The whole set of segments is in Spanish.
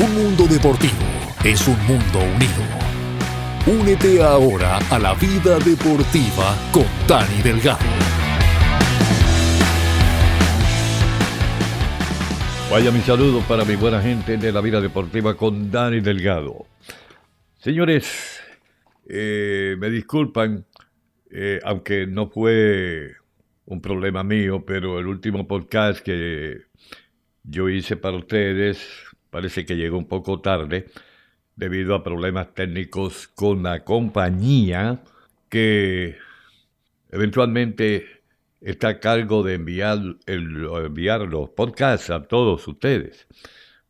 Un mundo deportivo es un mundo unido. Únete ahora a la vida deportiva con Dani Delgado. Vaya mi saludo para mi buena gente de la vida deportiva con Dani Delgado. Señores, me disculpan, aunque no fue un problema mío, pero el último podcast que yo hice para ustedes parece que llegó un poco tarde debido a problemas técnicos con la compañía que eventualmente está a cargo de enviar los podcasts a todos ustedes.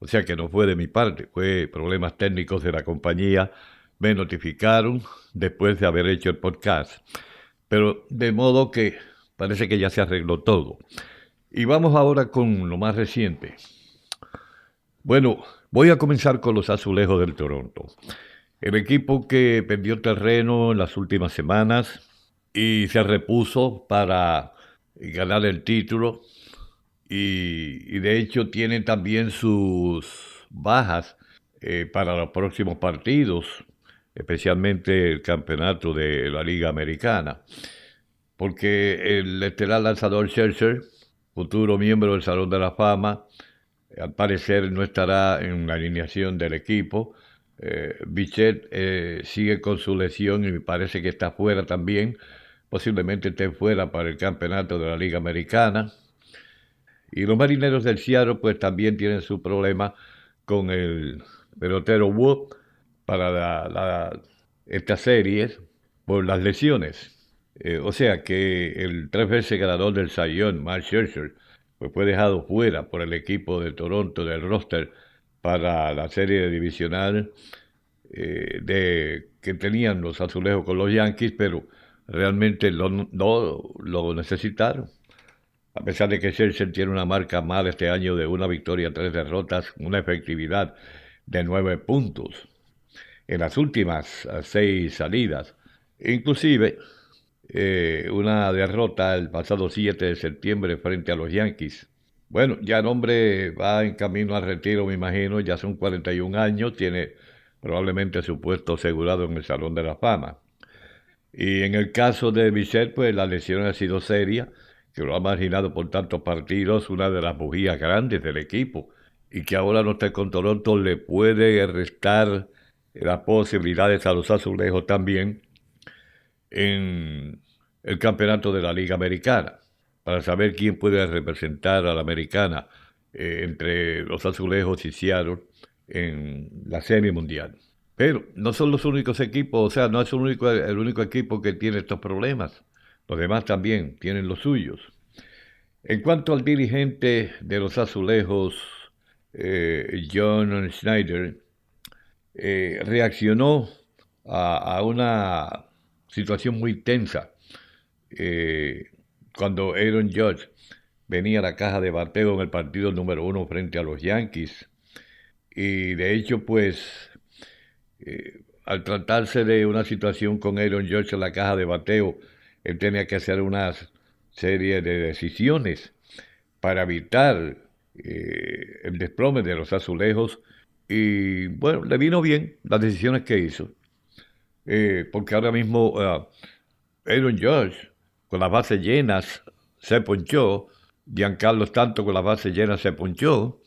O sea que no fue de mi parte, fue problemas técnicos de la compañía. Me notificaron después de haber hecho el podcast. Pero de modo que parece que ya se arregló todo. Y vamos ahora con lo más reciente. Bueno, voy a comenzar con los Azulejos del Toronto. El equipo que perdió terreno en las últimas semanas y se repuso para ganar el título. Y de hecho tiene también sus bajas para los próximos partidos, especialmente el campeonato de la Liga Americana. Porque el estelar lanzador Scherzer, futuro miembro del Salón de la Fama, al parecer no estará en la alineación del equipo. Bichette sigue con su lesión y me parece que está fuera también. Posiblemente esté fuera para el campeonato de la Liga Americana. Y los Marineros del Seattle pues también tienen su problema con el pelotero Wood para esta serie por las lesiones. O sea que el 3 veces ganador del Cy Young, Max Scherzer, pues fue dejado fuera por el equipo de Toronto del roster para la serie divisional que tenían los Azulejos con los Yankees, pero realmente no lo necesitaron. A pesar de que Scherzer tiene una marca mala este año de 1 victoria, 3 derrotas, una efectividad de 9 puntos en las últimas 6 salidas. Inclusive una derrota el pasado 7 de septiembre frente a los Yankees. Bueno, ya el hombre va en camino al retiro, me imagino, ya son 41 años, tiene probablemente su puesto asegurado en el Salón de la Fama. Y en el caso de Bichette, pues la lesión ha sido seria, que lo ha marginado por tantos partidos, una de las bujías grandes del equipo, y que ahora no está con Toronto, le puede restar las posibilidades a los Azulejos también en el campeonato de la Liga Americana, para saber quién puede representar a la Americana entre los Azulejos y Seattle en la Serie Mundial. Pero no son los únicos equipos, o sea, no es el único equipo que tiene estos problemas. Los demás también tienen los suyos. En cuanto al dirigente de los Azulejos, John Schneider, reaccionó a una situación muy tensa cuando Aaron Judge venía a la caja de bateo en el partido número 1 frente a los Yankees. Y de hecho, pues, al tratarse de una situación con Aaron Judge en la caja de bateo, él tenía que hacer una serie de decisiones para evitar el desplome de los Azulejos. Y bueno, le vino bien las decisiones que hizo. Porque ahora mismo Aaron Judge con las bases llenas se ponchó, Giancarlo Stanton con las bases llenas se ponchó,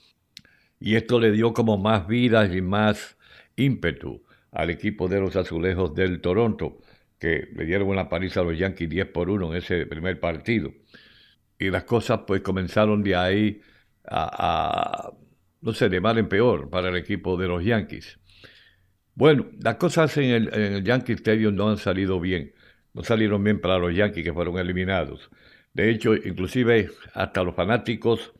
y esto le dio como más vida y más ímpetu al equipo de los Azulejos del Toronto, que le dieron una paliza a los Yankees 10-1 en ese primer partido. Y las cosas pues comenzaron de ahí no sé, de mal en peor para el equipo de los Yankees. Bueno, las cosas en el Yankee Stadium no han salido bien. No salieron bien para los Yankees, que fueron eliminados. De hecho, inclusive hasta los fanáticos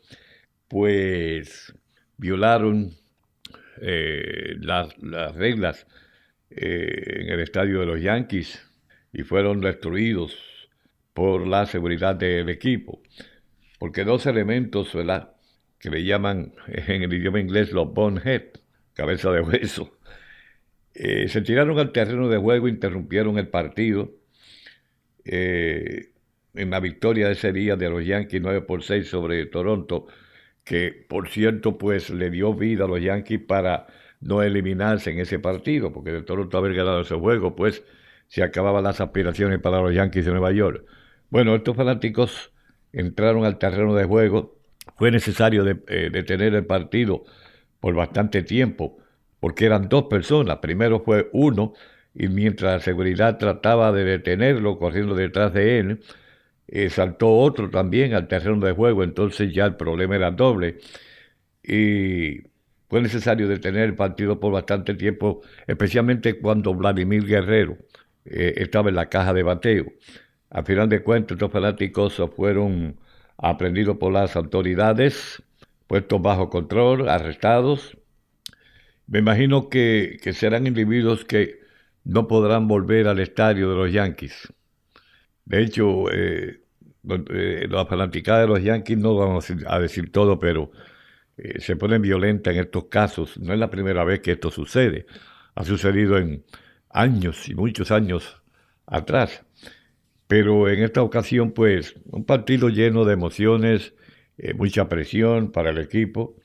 pues violaron las reglas en el estadio de los Yankees y fueron destruidos por la seguridad del equipo. Porque dos elementos, ¿verdad?, que le llaman en el idioma inglés los bonehead, cabeza de hueso, se tiraron al terreno de juego, interrumpieron el partido en la victoria de ese día de los Yankees 9-6 sobre Toronto, que por cierto pues le dio vida a los Yankees para no eliminarse en ese partido, porque de Toronto haber ganado ese juego, pues se acababan las aspiraciones para los Yankees de Nueva York. Bueno, estos fanáticos entraron al terreno de juego. Fue necesario detener el partido por bastante tiempo, porque eran dos personas. Primero fue uno, y mientras la seguridad trataba de detenerlo, corriendo detrás de él, saltó otro también al terreno de juego. Entonces ya el problema era doble. Y fue necesario detener el partido por bastante tiempo, especialmente cuando Vladimir Guerrero estaba en la caja de bateo. A final de cuentas, estos fanáticos fueron aprendidos por las autoridades, puestos bajo control, arrestados. Me imagino que serán individuos que no podrán volver al estadio de los Yankees. De hecho, la fanaticada de los Yankees no vamos a decir todo, pero se ponen violentas en estos casos. No es la primera vez que esto sucede. Ha sucedido en años y muchos años atrás. Pero en esta ocasión, pues, un partido lleno de emociones, mucha presión para el equipo.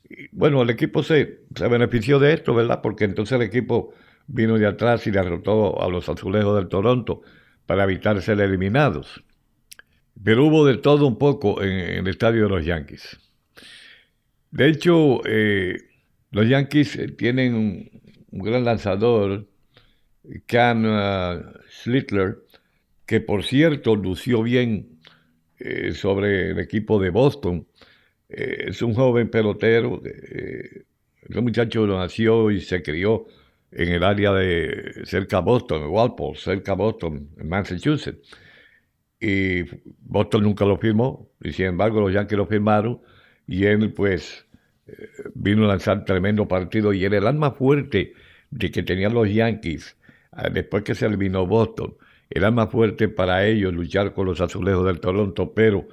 Y, bueno, el equipo se benefició de esto, ¿verdad? Porque entonces el equipo vino de atrás y derrotó a los Azulejos del Toronto para evitar ser eliminados. Pero hubo de todo un poco en el estadio de los Yankees. De hecho, los Yankees tienen un gran lanzador, Cam Schlittler, que por cierto lució bien sobre el equipo de Boston. Es un joven pelotero. Ese muchacho nació y se crió en el área de cerca a Boston, Walpole, cerca a Boston, en Massachusetts. Y Boston nunca lo firmó, y sin embargo los Yankees lo firmaron, y él pues vino a lanzar tremendo partido, y era el arma fuerte de que tenían los Yankees después que se eliminó Boston. Era más fuerte para ellos luchar con los Azulejos del Toronto, pero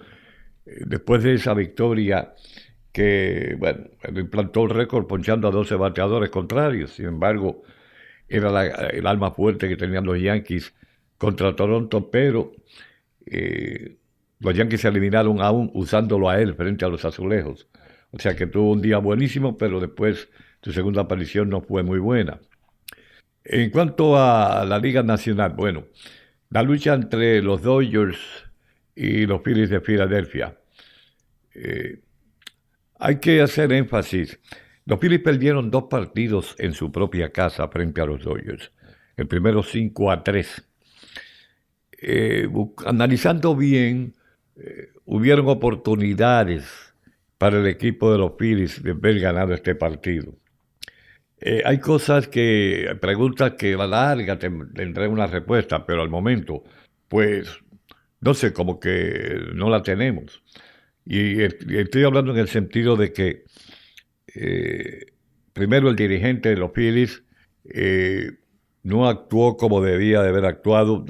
después de esa victoria que, bueno, implantó el récord ponchando a 12 bateadores contrarios. Sin embargo, era el arma fuerte que tenían los Yankees contra Toronto, pero los Yankees se eliminaron aún usándolo a él frente a los Azulejos. O sea que tuvo un día buenísimo, pero después su segunda aparición no fue muy buena. En cuanto a la Liga Nacional, bueno, la lucha entre los Dodgers y los Phillies de Filadelfia. Hay que hacer énfasis. Los Phillies perdieron 2 partidos en su propia casa frente a los Dodgers. El primero 5-3. Analizando bien, hubieron oportunidades para el equipo de los Phillies de haber ganado este partido. Hay preguntas que a la larga tendré una respuesta, pero al momento, pues, no sé, como que no la tenemos. Y estoy hablando en el sentido de que, primero, el dirigente de los Phillies no actuó como debía de haber actuado.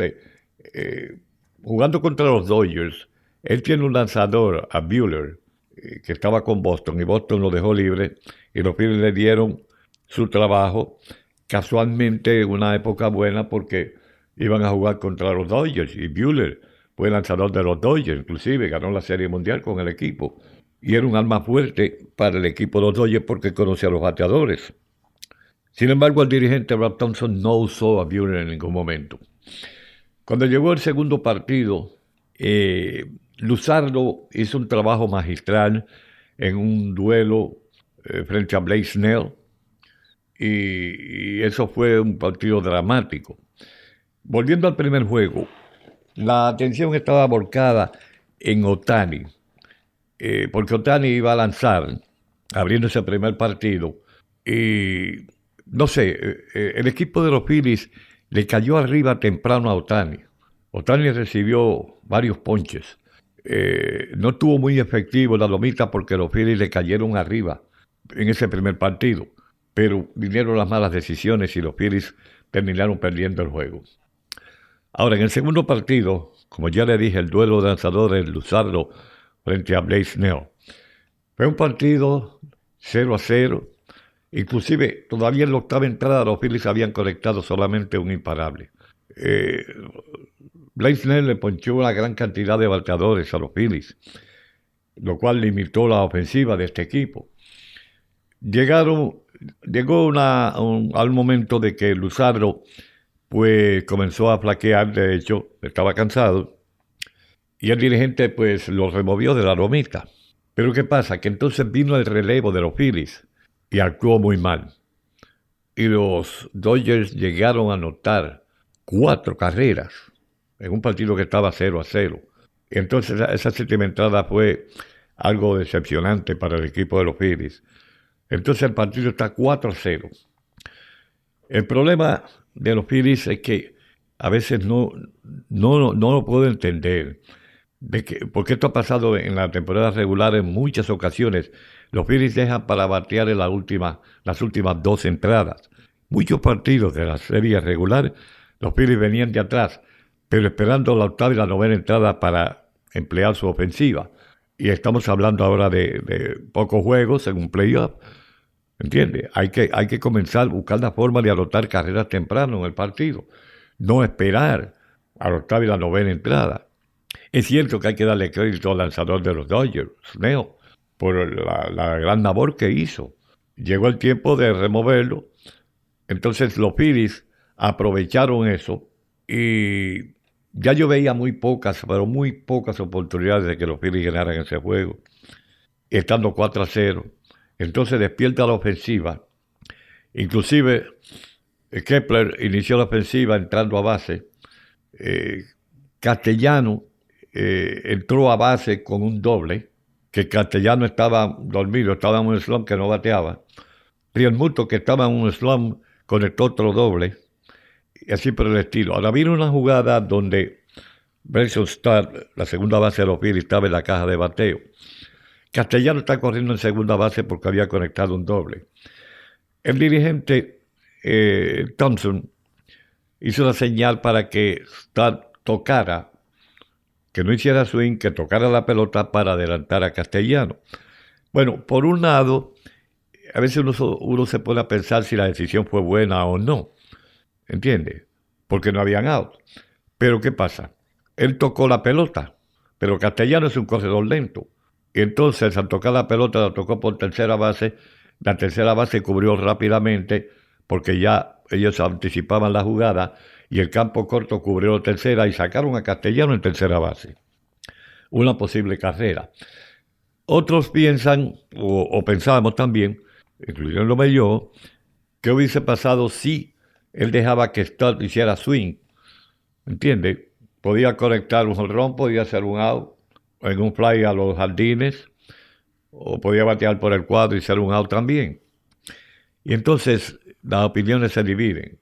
Jugando contra los Dodgers, él tiene un lanzador, a Buehler, que estaba con Boston, y Boston lo dejó libre, y los Phillies le dieron su trabajo, casualmente en una época buena, porque iban a jugar contra los Dodgers, y Buehler fue lanzador de los Dodgers, inclusive ganó la Serie Mundial con el equipo, y era un arma fuerte para el equipo de los Dodgers porque conocía a los bateadores. Sin embargo, el dirigente Rob Thompson no usó a Buehler en ningún momento. Cuando llegó el segundo partido, Luzardo hizo un trabajo magistral en un duelo frente a Blake Snell, y eso fue un partido dramático. Volviendo al primer juego, la atención estaba volcada en Ohtani, porque Ohtani iba a lanzar, abriendo ese primer partido, y no sé, el equipo de los Phillies le cayó arriba temprano a Ohtani. Ohtani recibió varios ponches. No estuvo muy efectivo la lomita porque los Phillies le cayeron arriba en ese primer partido, pero vinieron las malas decisiones y los Phillies terminaron perdiendo el juego. Ahora, en el segundo partido, como ya le dije, el duelo de lanzadores Luzardo frente a Blake Snell. Fue un partido 0-0. Inclusive, todavía en la octava entrada los Phillies habían conectado solamente un imparable. Blake Snell le ponchó una gran cantidad de bateadores a los Phillies. lo cual limitó la ofensiva de este equipo. Llegó al momento de que Luzardo pues comenzó a flaquear, de hecho, estaba cansado, y el dirigente pues lo removió de la lomita. Pero ¿qué pasa? Que entonces vino el relevo de los Phillies y actuó muy mal. Y los Dodgers llegaron a anotar 4 carreras en un partido que estaba 0-0. Entonces esa séptima entrada fue algo decepcionante para el equipo de los Phillies. Entonces el partido está 4-0. El problema de los Phillies es que a veces no lo puedo entender. Porque esto ha pasado en la temporada regular en muchas ocasiones. Los Phillies dejan para batear en las últimas 2 entradas. Muchos partidos de la serie regular, los Phillies venían de atrás, pero esperando la octava y la novena entrada para emplear su ofensiva. Y estamos hablando ahora de pocos juegos en un playoff. ¿Entiendes? Hay que comenzar a buscar la forma de anotar carreras temprano en el partido. No esperar a la octava y la novena entrada. Es cierto que hay que darle crédito al lanzador de los Dodgers, Snell, por la gran labor que hizo. Llegó el tiempo de removerlo. Entonces los Phillies aprovecharon eso y ya yo veía muy pocas oportunidades de que los Phillies ganaran ese juego, estando 4-0. Entonces despierta la ofensiva. Inclusive Kepler inició la ofensiva entrando a base. Castellano entró a base con un doble, que Castellano estaba dormido, estaba en un slump que no bateaba. Realmuto, que estaba en un slump, conectó otro doble, y así por el estilo. Ahora vino una jugada donde Bryson Stott, la segunda base de los Phillies, estaba en la caja de bateo. Castellano está corriendo en segunda base porque había conectado un doble. El dirigente Thompson hizo una señal para que Stott tocara, que no hiciera swing, que tocara la pelota para adelantar a Castellano. Bueno, por un lado, a veces uno se pone a pensar si la decisión fue buena o no, ¿entiendes? Porque no habían out. Pero ¿qué pasa? Él tocó la pelota, pero Castellano es un corredor lento. Y entonces al tocar la pelota la tocó por tercera base, la tercera base cubrió rápidamente porque ya ellos anticipaban la jugada y el campo corto cubrió tercera y sacaron a Castellano en tercera base. Una posible carrera. Otros piensan, o pensábamos también, incluyéndome yo, que hubiese pasado si él dejaba que Stott hiciera swing. ¿Entiendes? Podía conectar un jonrón, podía hacer un out en un fly a los jardines, o podía batear por el cuadro y hacer un out también. Y entonces las opiniones se dividen.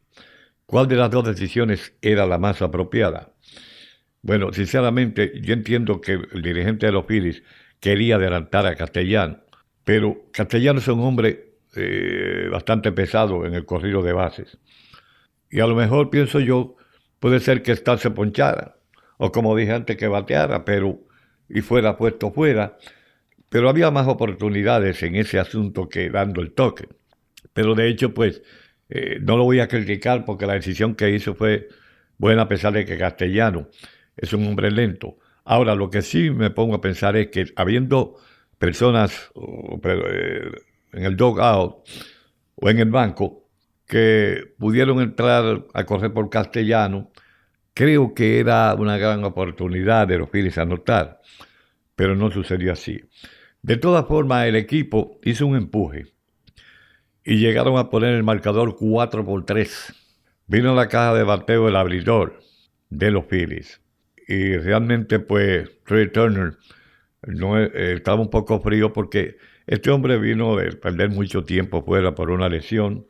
¿Cuál de las dos decisiones era la más apropiada? Bueno, sinceramente, yo entiendo que el dirigente de los Phillies quería adelantar a Castellano, pero Castellano es un hombre bastante pesado en el corrido de bases. Y a lo mejor, pienso yo, puede ser que Stott se ponchara, o como dije antes, que bateara, y fuera puesto fuera. Pero había más oportunidades en ese asunto que dando el toque. Pero de hecho, pues, no lo voy a criticar porque la decisión que hizo fue buena a pesar de que Castellano es un hombre lento. Ahora, lo que sí me pongo a pensar es que habiendo personas en el dugout o en el banco que pudieron entrar a correr por Castellano, creo que era una gran oportunidad de los Phillies anotar, pero no sucedió así. De todas formas, el equipo hizo un empuje y llegaron a poner el marcador 4-3. Vino a la caja de bateo el abridor de los Phillies. Y realmente, pues, Trey Turner estaba un poco frío porque este hombre vino de perder mucho tiempo fuera por una lesión.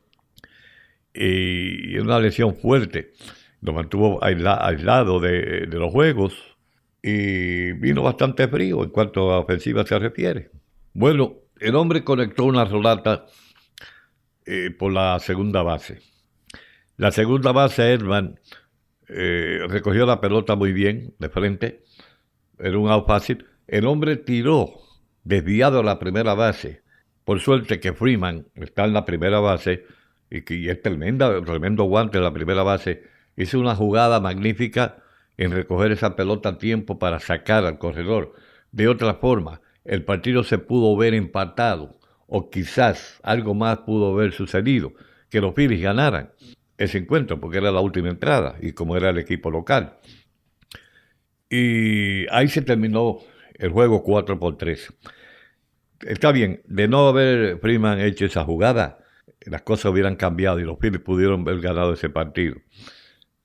Y una lesión fuerte. Lo mantuvo aislado de los juegos. Y vino bastante frío en cuanto a ofensiva se refiere. Bueno, el hombre conectó una rolata por la segunda base. La segunda base, Edman, recogió la pelota muy bien de frente. Era un out fácil. El hombre tiró desviado a la primera base. Por suerte que Freeman está en la primera base y es tremendo guante en la primera base. Hizo una jugada magnífica en recoger esa pelota a tiempo para sacar al corredor. De otra forma, el partido se pudo ver empatado, o quizás algo más pudo haber sucedido, que los Phillies ganaran ese encuentro, porque era la última entrada, y como era el equipo local. Y ahí se terminó el juego 4-3. Está bien, de no haber Freeman hecho esa jugada, las cosas hubieran cambiado y los Phillies pudieron haber ganado ese partido.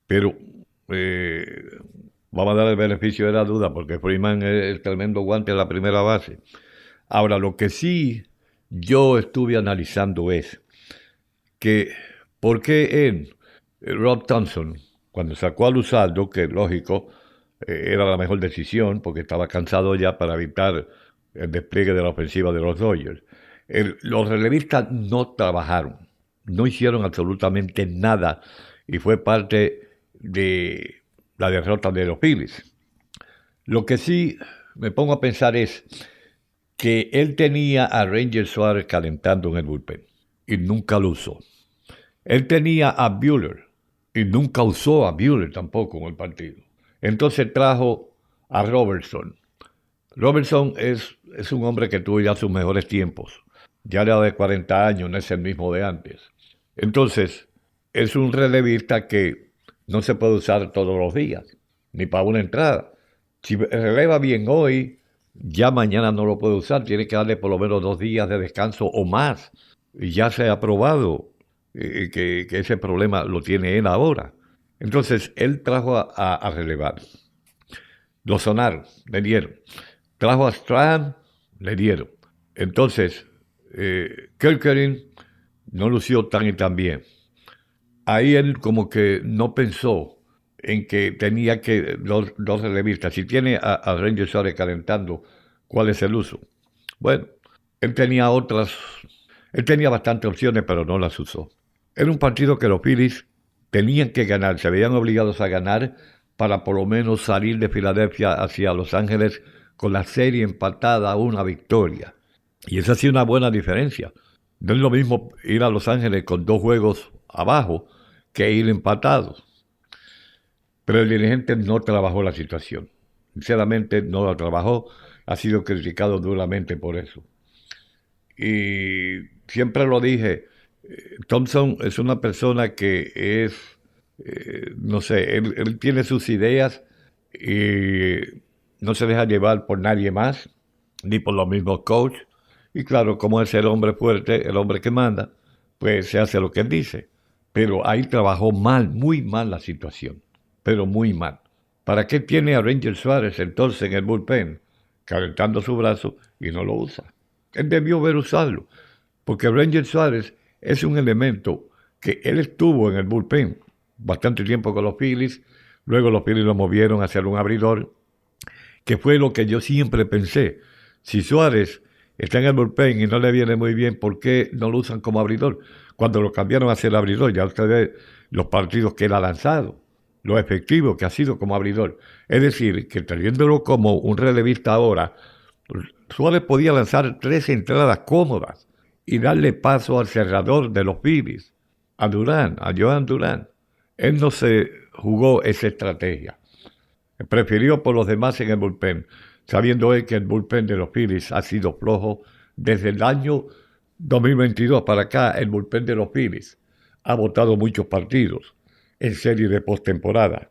Pero vamos a dar el beneficio de la duda, porque Freeman es el tremendo guante de la primera base. Ahora, lo que sí yo estuve analizando es que por qué Rob Thomson, cuando sacó a Luzardo, que lógico, era la mejor decisión, porque estaba cansado ya para evitar el despliegue de la ofensiva de los Dodgers. Los relevistas no trabajaron, no hicieron absolutamente nada, y fue parte de la derrota de los Phillies. Lo que sí me pongo a pensar es que él tenía a Ranger Suárez calentando en el bullpen y nunca lo usó. Él tenía a Buehler y nunca usó a Buehler tampoco en el partido. Entonces trajo a Robertson. Robertson es un hombre que tuvo ya sus mejores tiempos. Ya era de 40 años, no es el mismo de antes. Entonces, es un relevista que no se puede usar todos los días, ni para una entrada. Si releva bien hoy, ya mañana no lo puede usar, tiene que darle por lo menos 2 días de descanso o más. Y ya se ha probado que ese problema lo tiene él ahora. Entonces, él trajo a relevar. Lo sonaron, le dieron. Trajo a Strahan, le dieron. Entonces, Kerkerin no lució tan y tan bien. Ahí él como que no pensó en que tenía que dos relevistas. Si tiene a Ranger Suárez calentando, ¿cuál es el uso? Bueno, él tenía bastantes opciones, pero no las usó. Era un partido que los Phillies tenían que ganar, se veían obligados a ganar para por lo menos salir de Filadelfia hacia Los Ángeles con la serie empatada a una victoria. Y esa sí una buena diferencia. No es lo mismo ir a Los Ángeles con 2 juegos abajo que ir empatados. Pero el dirigente no trabajó la situación. Sinceramente no la trabajó. Ha sido criticado duramente por eso. Y siempre lo dije, Thomson es una persona que es, no sé, él tiene sus ideas y no se deja llevar por nadie más, ni por los mismos coaches. Y claro, como es el hombre fuerte, el hombre que manda, pues se hace lo que él dice. Pero ahí trabajó mal, muy mal la situación, pero muy mal. ¿Para qué tiene a Ranger Suárez entonces en el bullpen, calentando su brazo y no lo usa? Él debió haber usarlo, porque Ranger Suárez es un elemento que él estuvo en el bullpen bastante tiempo con los Phillies, luego los Phillies lo movieron a hacer un abridor, que fue lo que yo siempre pensé. Si Suárez está en el bullpen y no le viene muy bien, ¿por qué no lo usan como abridor? Cuando lo cambiaron a ser abridor, ya usted ve los partidos que él ha lanzado, lo efectivo que ha sido como abridor. Es decir, que teniéndolo como un relevista ahora, Suárez podía lanzar 3 entradas cómodas y darle paso al cerrador de los Phillies, a Joan Durán. Él no se jugó esa estrategia. Prefirió por los demás en el bullpen, sabiendo él que el bullpen de los Phillies ha sido flojo desde el año 2022 para acá. El bullpen de los Phillies ha botado muchos partidos en serie de postemporada.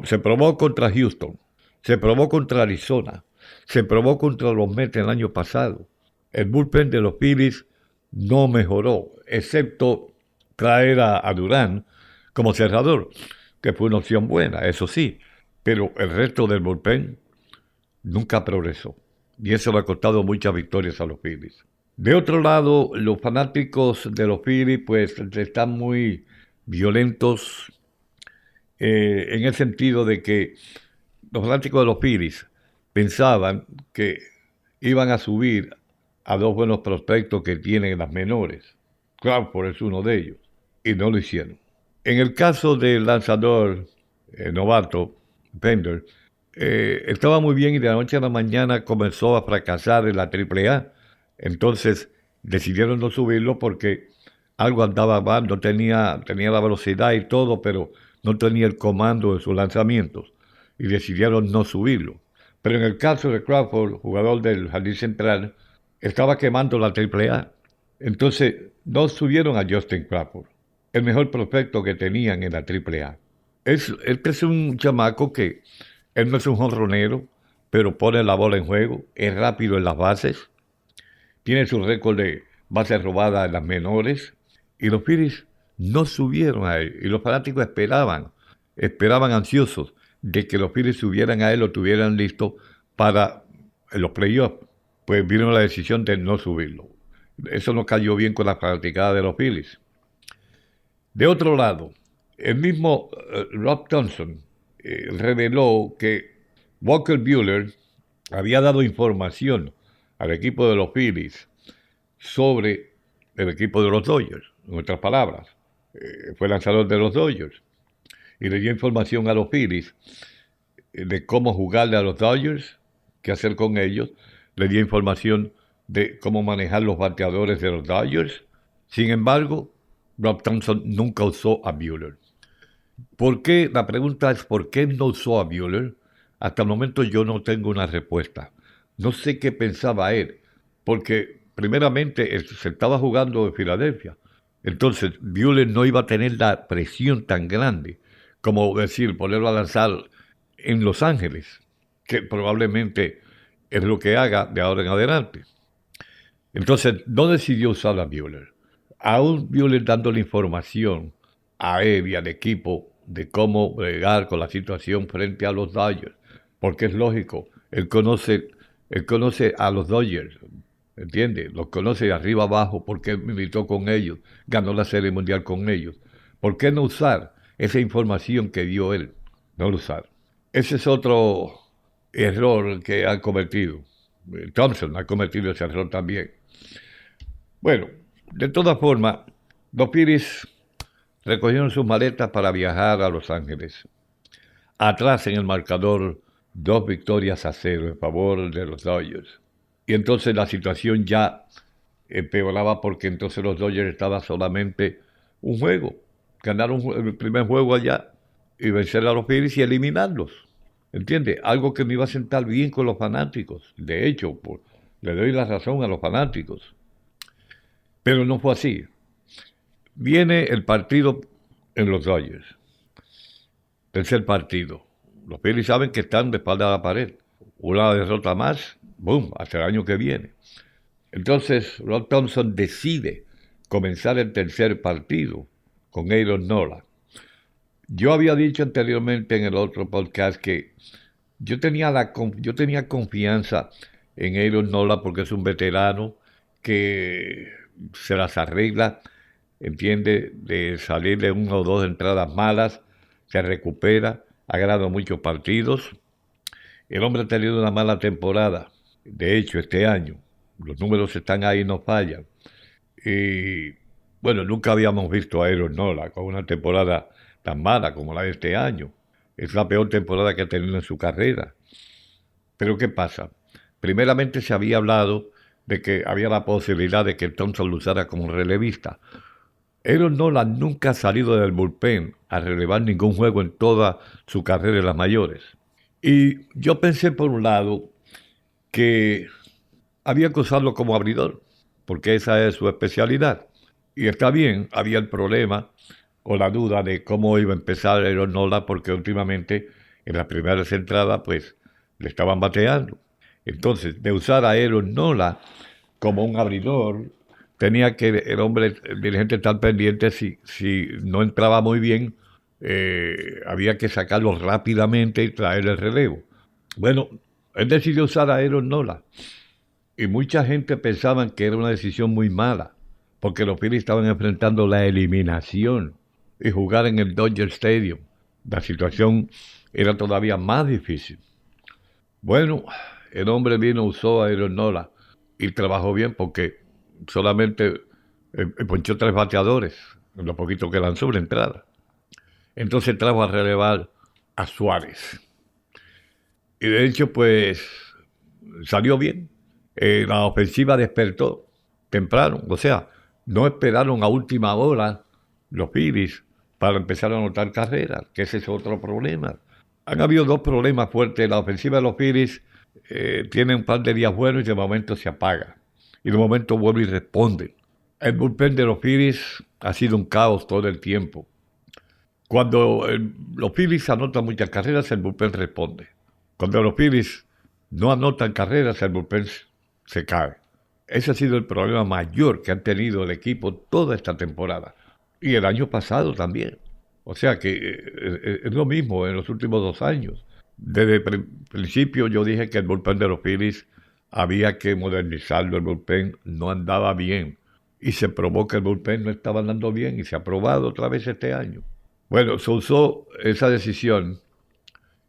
Se probó contra Houston, se probó contra Arizona, se probó contra los Mets el año pasado. El bullpen de los Phillies no mejoró, excepto traer a Durán como cerrador, que fue una opción buena, eso sí, pero el resto del bullpen nunca progresó, y eso le ha costado muchas victorias a los Phillies. De otro lado, los fanáticos de los Phillies pues están muy violentos en el sentido de que los fanáticos de los Phillies pensaban que iban a subir a 2 buenos prospectos que tienen en las menores. Crawford es uno de ellos, y no lo hicieron. En el caso del lanzador novato, Bender, estaba muy bien y de la noche a la mañana comenzó a fracasar en la AAA. Entonces decidieron no subirlo porque algo andaba mal, no tenía la velocidad y todo, pero no tenía el comando de sus lanzamientos y decidieron no subirlo. Pero en el caso de Crawford, jugador del Jardín Central, estaba quemando la AAA. Entonces, no subieron a Justin Crawford, el mejor prospecto que tenían en la AAA. Este es un chamaco que, él no es un jonronero, pero pone la bola en juego, es rápido en las bases, tiene su récord de bases robadas en las menores, y los Phillies no subieron a él, y los fanáticos esperaban ansiosos de que los Phillies subieran a él, lo tuvieran listo para los playoffs. Pues vino la decisión de no subirlo. Eso no cayó bien con la fanaticada de los Phillies. De otro lado, el mismo Rob Thompson reveló que Walker Buehler había dado información al equipo de los Phillies sobre el equipo de los Dodgers. En otras palabras, fue lanzador de los Dodgers y le dio información a los Phillies de cómo jugarle a los Dodgers, qué hacer con ellos. Le dio información de cómo manejar los bateadores de los Dodgers. Sin embargo, Rob Thompson nunca usó a Buehler. ¿Por qué? La pregunta es ¿por qué no usó a Buehler? Hasta el momento yo no tengo una respuesta. No sé qué pensaba él, porque primeramente se estaba jugando en Filadelfia. Entonces, Buehler no iba a tener la presión tan grande como decir, ponerlo a lanzar en Los Ángeles, que probablemente es lo que haga de ahora en adelante. Entonces, no decidió usar a Buehler. Aún Buehler dándole información a él y al equipo de cómo bregar con la situación frente a los Dodgers, porque es lógico, él conoce a los Dodgers, ¿entiende? Los conoce de arriba abajo porque él militó con ellos, ganó la Serie Mundial con ellos. ¿Por qué no usar esa información que dio él? No lo usar. Ese es otro error que ha cometido. Thompson ha cometido ese error también. Bueno, de todas formas, los Phillies recogieron sus maletas para viajar a Los Ángeles. Atrás en el marcador, 2-0 en favor de los Dodgers. Y entonces la situación ya empeoraba porque entonces los Dodgers estaban solamente un juego. Ganaron el primer juego allá y vencer a los Phillies y eliminarlos. ¿Entiende? Algo que me iba a sentar bien con los fanáticos. De hecho, le doy la razón a los fanáticos. Pero no fue así. Viene el partido en los Dodgers. Tercer partido. Los Phillies saben que están de espalda a la pared. Una derrota más, boom, hasta el año que viene. Entonces, Rob Thompson decide comenzar el tercer partido con Aaron Nola. Yo había dicho anteriormente en el otro podcast que yo tenía confianza en Aaron Nola porque es un veterano que se las arregla, entiende, de salir de una o dos entradas malas, se recupera, ha ganado muchos partidos. El hombre ha tenido una mala temporada, de hecho este año, los números están ahí, no fallan. Y bueno, nunca habíamos visto a Aaron Nola con una temporada tan mala como la de este año. Es la peor temporada que ha tenido en su carrera. Pero ¿qué pasa? Primeramente se había hablado de que había la posibilidad de que Thompson lo usara como relevista. Aaron Nola nunca ha salido del bullpen a relevar ningún juego en toda su carrera en las mayores. Y yo pensé por un lado que había que usarlo como abridor, porque esa es su especialidad. Y está bien, había el problema o la duda de cómo iba a empezar Aaron Nola, porque últimamente en las primeras entradas pues le estaban bateando. Entonces, de usar a Aaron Nola como un abridor, tenía que el dirigente estar pendiente si no entraba muy bien, había que sacarlo rápidamente y traer el relevo. Bueno, él decidió usar a Aaron Nola y mucha gente pensaba que era una decisión muy mala, porque los Phillies estaban enfrentando la eliminación y jugar en el Dodger Stadium. La situación era todavía más difícil. Bueno, el hombre usó a Aaron Nola y trabajó bien porque solamente ponchó 3 bateadores en lo poquito que lanzó la entrada. Entonces trajo a relevar a Suárez. Y de hecho, pues, salió bien. La ofensiva despertó temprano. O sea, no esperaron a última hora los Phillies para empezar a anotar carreras, que ese es otro problema. Han habido 2 problemas fuertes. La ofensiva de los Phillies tiene un par de días buenos y de momento se apaga. Y de momento vuelve y responde. El bullpen de los Phillies ha sido un caos todo el tiempo. Cuando los Phillies anotan muchas carreras, el bullpen responde. Cuando los Phillies no anotan carreras, el bullpen se cae. Ese ha sido el problema mayor que han tenido el equipo toda esta temporada. Y el año pasado también. O sea que es lo mismo en los últimos 2 años. Desde el principio yo dije que el bullpen de los Phillies había que modernizarlo. El bullpen no andaba bien. Y se probó que el bullpen no estaba andando bien y se ha probado otra vez este año. Bueno, se usó esa decisión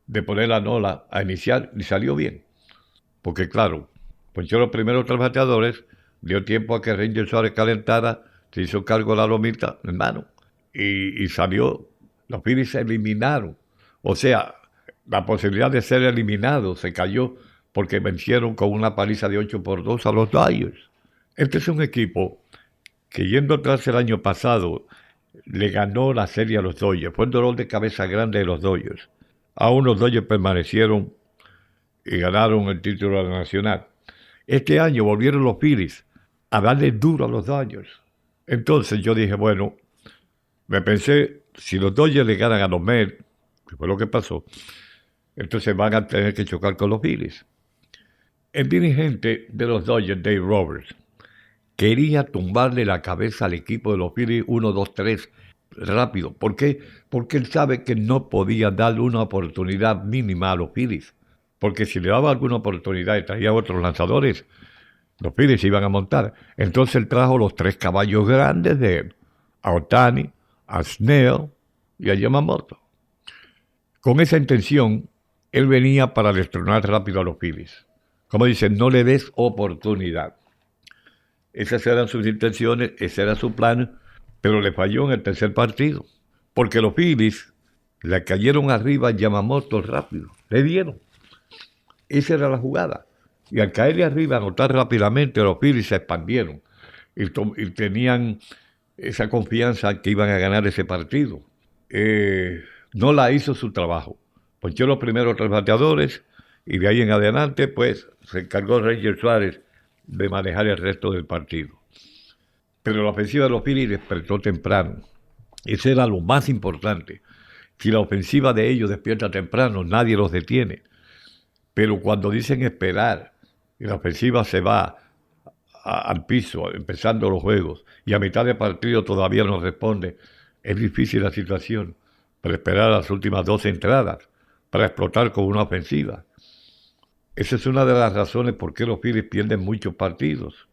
de poner a Nola a iniciar y salió bien. Porque claro, ponchó los primeros 3 bateadores, dio tiempo a que Ranger Suárez calentara, se hizo cargo de la lomita, hermano, y salió. Los Phillies se eliminaron. O sea, la posibilidad de ser eliminados se cayó porque vencieron con una paliza de 8-2 a los Dodgers. Este es un equipo que yendo atrás el año pasado le ganó la serie a los Dodgers. Fue un dolor de cabeza grande de los Dodgers. Aún los Dodgers permanecieron y ganaron el título de la Nacional. Este año volvieron los Phillies a darle duro a los Dodgers. Entonces yo dije, bueno, me pensé, si los Dodgers le ganan a los Mets, que fue lo que pasó, entonces van a tener que chocar con los Phillies. El dirigente de los Dodgers, Dave Roberts, quería tumbarle la cabeza al equipo de los Phillies 1-2-3 rápido. ¿Por qué? Porque él sabe que no podía darle una oportunidad mínima a los Phillies. Porque si le daba alguna oportunidad y traía otros lanzadores, los Phillies se iban a montar. Entonces él trajo los 3 caballos grandes de él, a Ohtani, a Snell y a Yamamoto. Con esa intención, él venía para destronar rápido a los Phillies. Como dicen, no le des oportunidad. Esas eran sus intenciones, ese era su plan, pero le falló en el tercer partido, porque los Phillies le cayeron arriba a Yamamoto rápido, le dieron. Esa era la jugada. Y al caerle arriba, anotar rápidamente, los Phillies se expandieron y tenían esa confianza que iban a ganar ese partido. No la hizo su trabajo. Ponchó los primeros 3 bateadores y de ahí en adelante, pues, se encargó Ranger Suárez de manejar el resto del partido. Pero la ofensiva de los Phillies despertó temprano. Eso era lo más importante. Si la ofensiva de ellos despierta temprano, nadie los detiene. Pero cuando dicen esperar y la ofensiva se va al piso, empezando los juegos, y a mitad de partido todavía no responde, es difícil la situación para esperar las últimas 2 entradas, para explotar con una ofensiva. Esa es una de las razones por qué los Phillies pierden muchos partidos.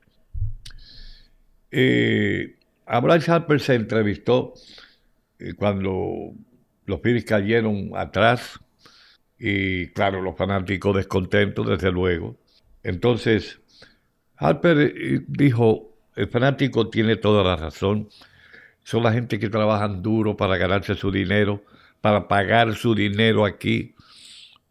A Bryce Harper se entrevistó cuando los Phillies cayeron atrás y claro, los fanáticos descontentos desde luego. Entonces, Harper dijo, el fanático tiene toda la razón, son la gente que trabajan duro para ganarse su dinero, para pagar su dinero aquí,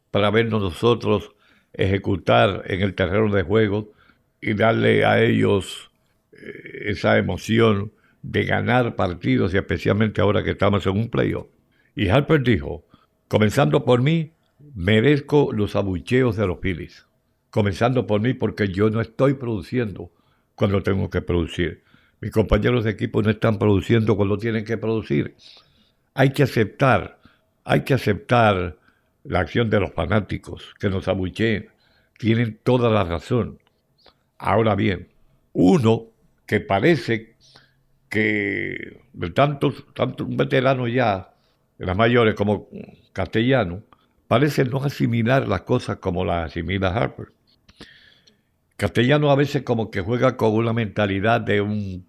para vernos nosotros ejecutar en el terreno de juego y darle a ellos esa emoción de ganar partidos y especialmente ahora que estamos en un playoff. Y Harper dijo, comenzando por mí, merezco los abucheos de los Phillies. Comenzando por mí porque yo no estoy produciendo cuando tengo que producir. Mis compañeros de equipo no están produciendo cuando tienen que producir. Hay que aceptar la acción de los fanáticos que nos abucheen. Tienen toda la razón. Ahora bien, uno que parece que de tantos veteranos ya, de las mayores como Castellano, parece no asimilar las cosas como las asimila Harper. Castellano a veces como que juega con una mentalidad de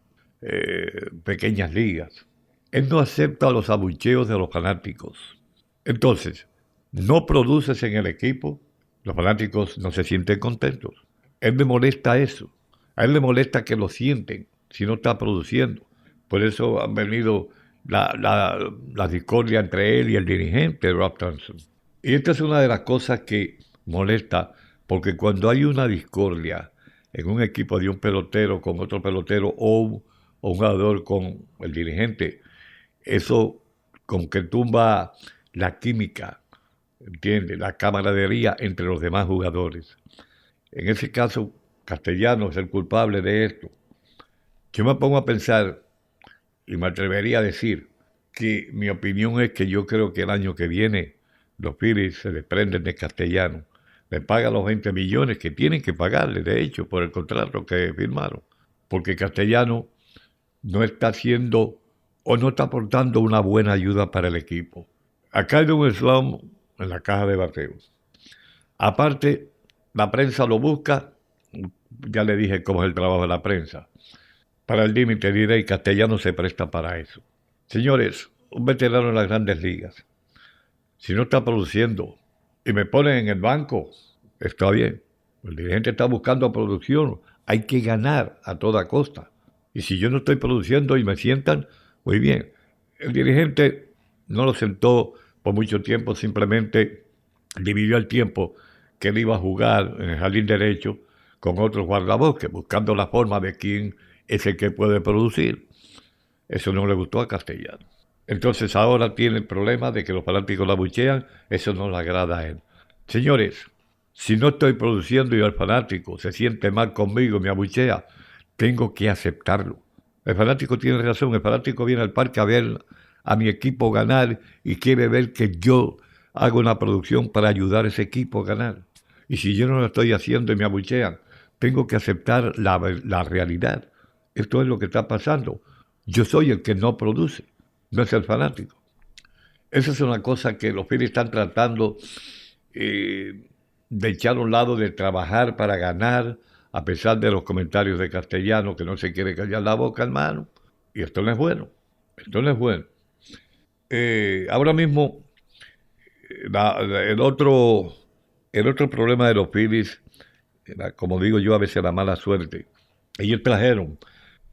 pequeñas ligas. Él no acepta los abucheos de los fanáticos. Entonces, no produces en el equipo, los fanáticos no se sienten contentos. A él le molesta eso. A él le molesta que lo sienten si no está produciendo. Por eso han venido la discordia entre él y el dirigente Rob Thomson. Y esta es una de las cosas que molesta, porque cuando hay una discordia en un equipo de un pelotero con otro pelotero o un jugador con el dirigente, eso como que tumba la química ¿entiendes? La camaradería entre los demás jugadores. En ese caso, Castellanos es el culpable de esto. Yo me pongo a pensar y me atrevería a decir que mi opinión es que yo creo que el año que viene los Phillies se desprenden de Castellanos. Le pagan los 20 millones que tienen que pagarle, de hecho, por el contrato que firmaron. Porque Castellanos no está haciendo o no está aportando una buena ayuda para el equipo. Acá hay un slump en la caja de bateos. Aparte, la prensa lo busca. Ya le dije cómo es el trabajo de la prensa. Para el límite diré y Castellanos se presta para eso. Señores, un veterano en las grandes ligas, si no está produciendo y me ponen en el banco, está bien. El dirigente está buscando producción. Hay que ganar a toda costa. Y si yo no estoy produciendo y me sientan, muy bien. El dirigente no lo sentó por mucho tiempo, simplemente dividió el tiempo que él iba a jugar en el jardín derecho con otros guardabosques, buscando la forma de quién es el que puede producir. Eso no le gustó a Castellanos. Entonces ahora tiene el problema de que los fanáticos la abuchean, eso no le agrada a él. Señores, si no estoy produciendo y el fanático se siente mal conmigo, me abuchea, tengo que aceptarlo. El fanático tiene razón, el fanático viene al parque a ver a mi equipo ganar y quiere ver que yo hago una producción para ayudar a ese equipo a ganar. Y si yo no lo estoy haciendo y me abuchean, tengo que aceptar la realidad. Esto es lo que está pasando. Yo soy el que no produce, no es el fanático. Esa es una cosa que los Phillies están tratando de echar a un lado, de trabajar para ganar, a pesar de los comentarios de Castellanos, que no se quiere callar la boca, hermano. Y esto no es bueno. Esto no es bueno. Ahora mismo, el otro problema de los Phillies, como digo yo, a veces la mala suerte. Ellos trajeron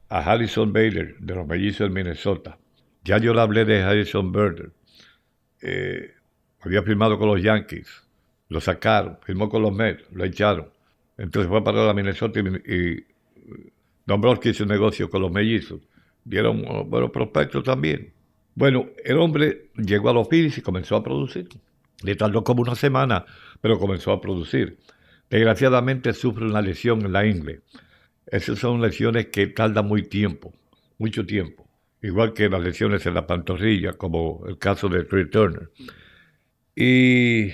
a Harrison Bader, de los Mellizos de Minnesota. Ya yo le hablé de Harrison Bader. Había firmado con los Yankees. Lo sacaron. Firmó con los Mets. Lo echaron. Entonces fue para la Minnesota y Dombrowski hizo un negocio con los Mellizos. Dieron buenos prospectos también. Bueno, el hombre llegó a los Phillies y comenzó a producir. Le tardó como una semana, pero comenzó a producir. Desgraciadamente sufre una lesión en la ingle. Esas son lesiones que tardan mucho tiempo. Igual que las lesiones en la pantorrilla, como el caso de Trea Turner. Y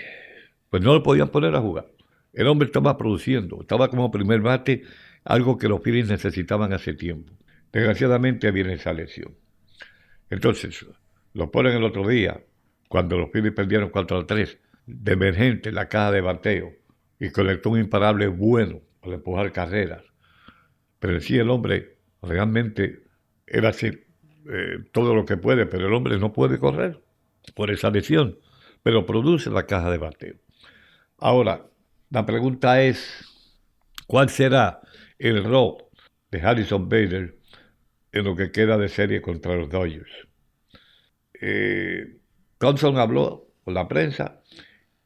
pues no lo podían poner a jugar. El hombre estaba produciendo, estaba como primer bate, algo que los Phillies necesitaban hace tiempo. Desgraciadamente viene esa lesión. Entonces, lo ponen el otro día, cuando los Phillies perdieron 4-3, de emergente en la caja de bateo, y conectó un imparable bueno para empujar carreras. Pero en sí el hombre realmente era hacer todo lo que puede, pero el hombre no puede correr por esa lesión, pero produce la caja de bateo. Ahora, la pregunta es, ¿cuál será el rol de Harrison Bader en lo que queda de serie contra los Dodgers? Thompson habló con la prensa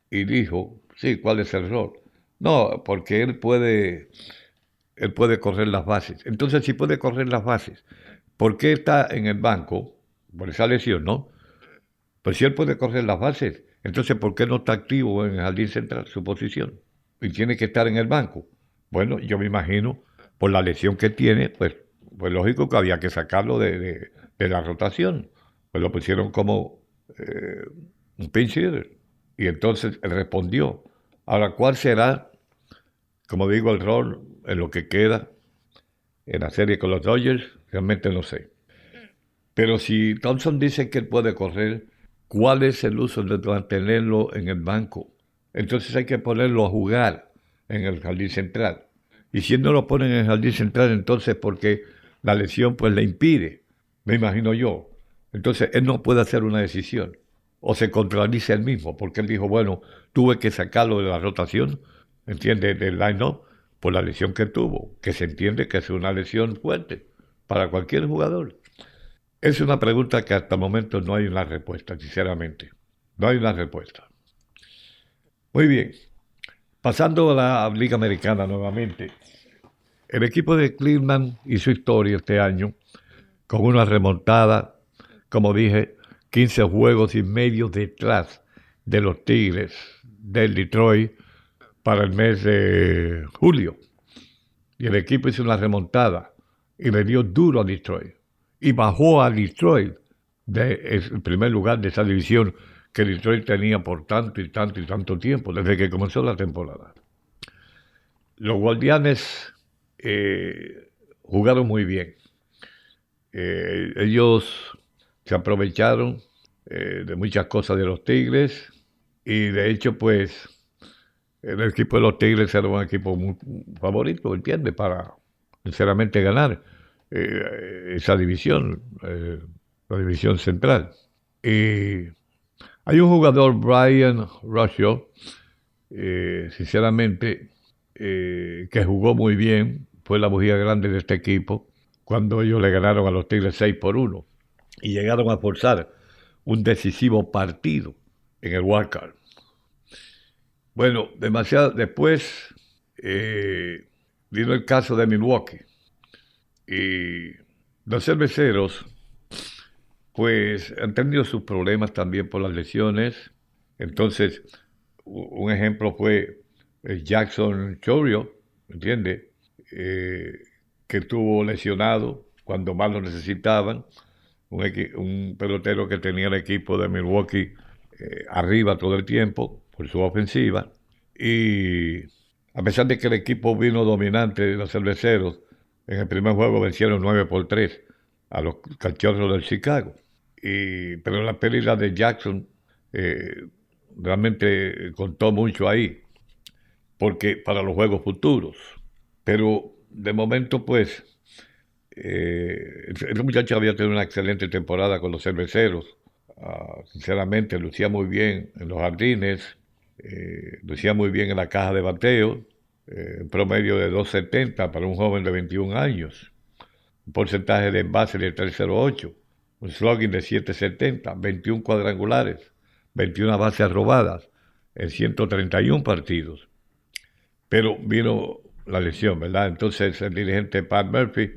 y dijo, sí, ¿cuál es el rol? No, porque él puede correr las bases. Entonces, si puede correr las bases, ¿por qué está en el banco? Por esa lesión, ¿no? Pues si él puede correr las bases, entonces ¿por qué no está activo en el jardín central, su posición? Y tiene que estar en el banco. Bueno, yo me imagino, por la lesión que tiene, pues lógico que había que sacarlo de la rotación. Pues lo pusieron como un pinch hitter. Y entonces él respondió. Ahora, ¿cuál será, como digo, el rol en lo que queda en la serie con los Dodgers? Realmente no sé. Pero si Thompson dice que él puede correr, ¿cuál es el uso de mantenerlo en el banco? Entonces hay que ponerlo a jugar en el jardín central. Y si no lo ponen en el jardín central, entonces porque la lesión pues le impide, me imagino yo. Entonces él no puede hacer una decisión. O se contradice él mismo, porque él dijo, bueno, tuve que sacarlo de la rotación, ¿entiende? Del line-up, por la lesión que tuvo, que se entiende que es una lesión fuerte para cualquier jugador. Es una pregunta que hasta el momento no hay una respuesta, sinceramente. No hay una respuesta. Muy bien. Pasando a la Liga Americana nuevamente. El equipo de Cleveland hizo historia este año con una remontada, como dije, 15 juegos y medio detrás de los Tigres del Detroit para el mes de julio. Y el equipo hizo una remontada y le dio duro a Detroit. Y bajó a Detroit del primer lugar de esa división que Detroit tenía por tanto y tanto y tanto tiempo, desde que comenzó la temporada. Los Guardianes jugaron muy bien. Ellos se aprovecharon de muchas cosas de los Tigres y de hecho pues el equipo de los Tigres era un equipo muy favorito, ¿entiendes? Para sinceramente ganar esa división, la división central. Y hay un jugador, Brian Ruscio, sinceramente, que jugó muy bien, fue la bujía grande de este equipo, cuando ellos le ganaron a los Tigres 6-1 y llegaron a forzar un decisivo partido en el wildcard. Bueno, demasiado después vino el caso de Milwaukee y los cerveceros pues han tenido sus problemas también por las lesiones. Entonces, un ejemplo fue Jackson Chourio, ¿entiendes? Que estuvo lesionado cuando más lo necesitaban. Un pelotero que tenía el equipo de Milwaukee arriba todo el tiempo por su ofensiva. Y a pesar de que el equipo vino dominante de los cerveceros, en el primer juego vencieron 9-3 a los Cachorros del Chicago. Pero la pérdida de Jackson realmente contó mucho ahí, porque para los juegos futuros. Pero de momento, pues, el muchacho había tenido una excelente temporada con los cerveceros. Sinceramente, lucía muy bien en los jardines, lucía muy bien en la caja de bateo, un promedio de 2.70 para un joven de 21 años, un porcentaje de envase de 3.08, un slugging de 7.70, 21 cuadrangulares, 21 bases robadas en 131 partidos. Pero vino la lesión, ¿verdad? Entonces el dirigente Pat Murphy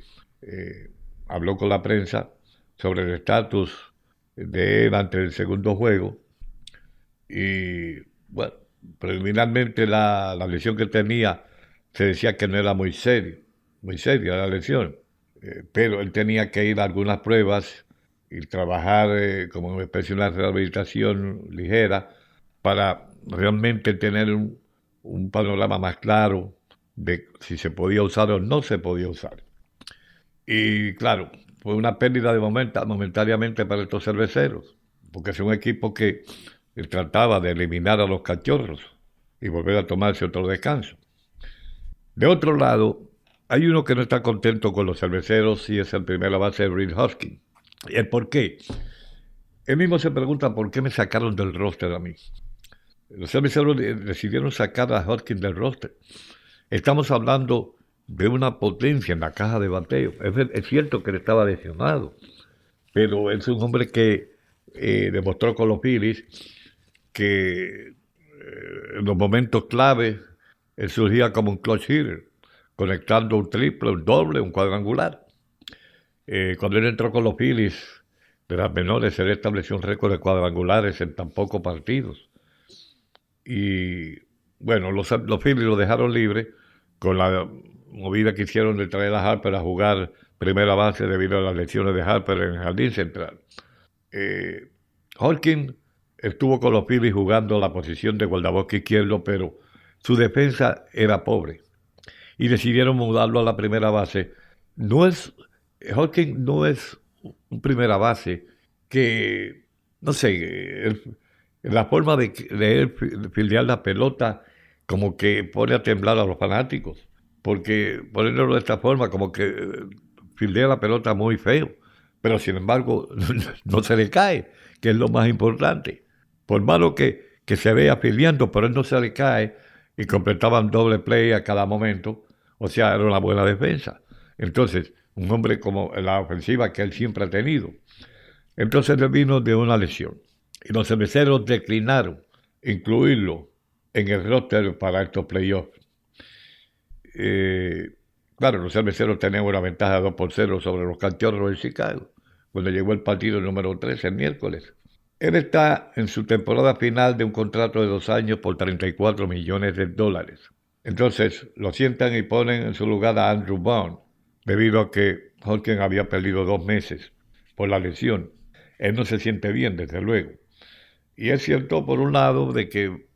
habló con la prensa sobre el estatus de él ante el segundo juego y, bueno, preliminarmente la lesión que tenía se decía que no era muy seria la lesión, pero él tenía que ir a algunas pruebas y trabajar como una especie de rehabilitación ligera para realmente tener un panorama más claro de si se podía usar o no se podía usar. Y claro, fue una pérdida de momentáneamente para estos cerveceros, porque es un equipo que trataba de eliminar a los Cachorros y volver a tomarse otro descanso. De otro lado, hay uno que no está contento con los cerveceros y es el primera base Reed Hoskins. ¿Y el por qué? Él mismo se pregunta por qué me sacaron del roster a mí. Los cerveceros decidieron sacar a Hoskins del roster. Estamos hablando de una potencia en la caja de bateo. Es cierto que él estaba lesionado, pero es un hombre que demostró con los Phillies que en los momentos clave él surgía como un clutch hitter, conectando un triple, un doble, un cuadrangular. Cuando él entró con los Phillies de las menores, él estableció un récord de cuadrangulares en tan pocos partidos. Y bueno, los Phillies lo dejaron libre con la movida que hicieron de traer a Harper a jugar primera base debido a las lesiones de Harper en el jardín central. Hoskins estuvo con los Phillies jugando la posición de guardabosque izquierdo, pero su defensa era pobre y decidieron mudarlo a la primera base. Hoskins no es un primera base que, no sé, la forma de él fildear la pelota como que pone a temblar a los fanáticos, porque ponerlo de esta forma como que fildea la pelota muy feo, pero sin embargo no se le cae, que es lo más importante. Por malo que se vea fildeando, pero él no se le cae y completaban doble play a cada momento, o sea, era una buena defensa. Entonces, un hombre como la ofensiva que él siempre ha tenido. Entonces él vino de una lesión y los cerveceros declinaron incluirlo en el roster para estos playoffs. Claro, los cerveceros tenían una ventaja de 2-0 sobre los Cachorros de Chicago, cuando llegó el partido número 3 el miércoles. Él está en su temporada final de un contrato de 2 años por $34 millones. Entonces lo sientan y ponen en su lugar a Andrew Bond, debido a que Hopkins había perdido 2 meses por la lesión. Él no se siente bien, desde luego. Y es cierto, por un lado, de que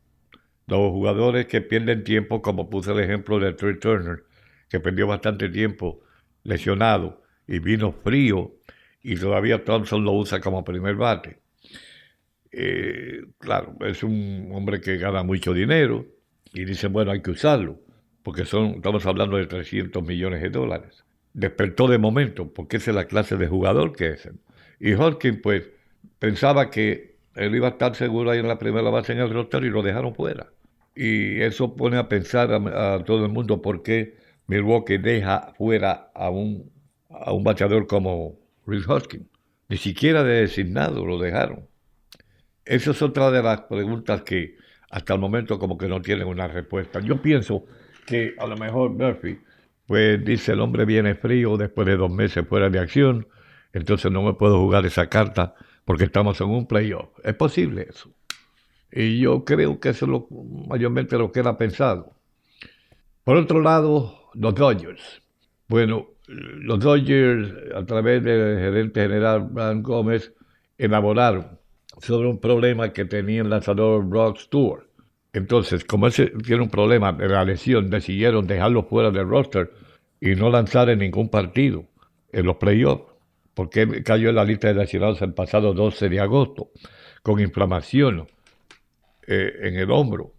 los jugadores que pierden tiempo, como puse el ejemplo de Trey Turner, que perdió bastante tiempo lesionado y vino frío, y todavía Thompson lo usa como primer bate. Claro, es un hombre que gana mucho dinero y dicen, bueno, hay que usarlo, porque estamos hablando de $300 millones. Despertó de momento, porque esa es la clase de jugador que es. Y Hopkins, pues, pensaba que él iba a estar seguro ahí en la primera base en el roster y lo dejaron fuera. Y eso pone a pensar a todo el mundo por qué Milwaukee deja fuera a un bateador como Rhys Hoskins. Ni siquiera de designado lo dejaron. Esa es otra de las preguntas que hasta el momento como que no tienen una respuesta. Yo pienso que a lo mejor Murphy, pues dice el hombre viene frío después de 2 meses fuera de acción, entonces no me puedo jugar esa carta porque estamos en un playoff. Es posible eso. Y yo creo que eso es mayormente lo que él ha pensado. Por otro lado, los Dodgers. Bueno, los Dodgers, a través del gerente general Brian Gómez, elaboraron sobre un problema que tenía el lanzador Rod Stewart. Entonces, como ese tiene un problema de la lesión, decidieron dejarlo fuera del roster y no lanzar en ningún partido en los playoffs, porque él cayó en la lista de lesionados el pasado 12 de agosto, con inflamación en el hombro.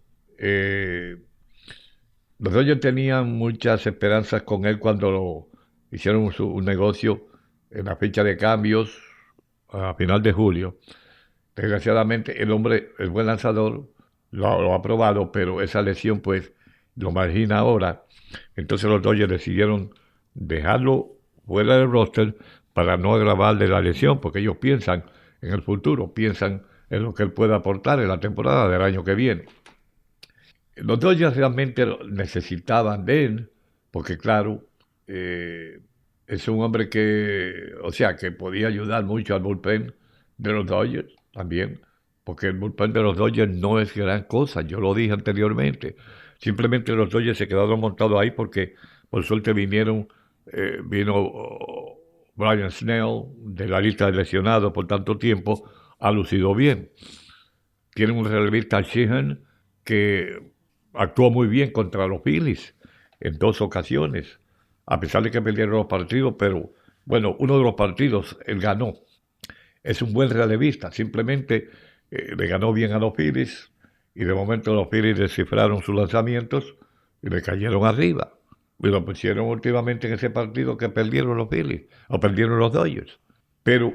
Los Dodgers tenían muchas esperanzas con él cuando hicieron un negocio en la fecha de cambios a final de julio. Desgraciadamente el hombre es buen lanzador, lo ha probado, pero esa lesión pues lo margina ahora. Entonces los Dodgers decidieron dejarlo fuera del roster para no agravarle la lesión, porque ellos piensan en el futuro, piensan en lo que él puede aportar en la temporada del año que viene. Los Dodgers realmente necesitaban de él, porque claro, es un hombre que, o sea, que podía ayudar mucho al bullpen de los Dodgers también, porque el bullpen de los Dodgers no es gran cosa, yo lo dije anteriormente. Simplemente los Dodgers se quedaron montados ahí porque por suerte vino Brian Snell de la lista de lesionados por tanto tiempo, ha lucido bien. Tienen un relevista Sheehan que actuó muy bien contra los Phillies en 2 ocasiones, a pesar de que perdieron los partidos, pero bueno, uno de los partidos él ganó. Es un buen relevista, simplemente le ganó bien a los Phillies y de momento los Phillies descifraron sus lanzamientos y le cayeron arriba. Y lo pusieron últimamente en ese partido que perdieron los Phillies, o perdieron los Dodgers. Pero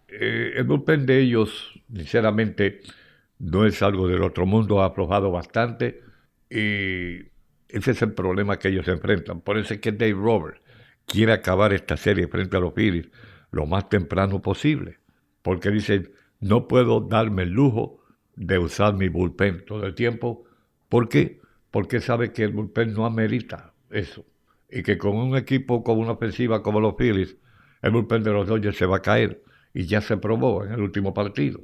el bullpen de ellos, sinceramente, no es algo del otro mundo, ha aflojado bastante y ese es el problema que ellos enfrentan. Por eso es que Dave Roberts quiere acabar esta serie frente a los Phillies lo más temprano posible, porque dice, no puedo darme el lujo de usar mi bullpen todo el tiempo. ¿Por qué? Porque sabe que el bullpen no amerita eso, y que con un equipo con una ofensiva como los Phillies, el bullpen de los Dodgers se va a caer, y ya se probó en el último partido.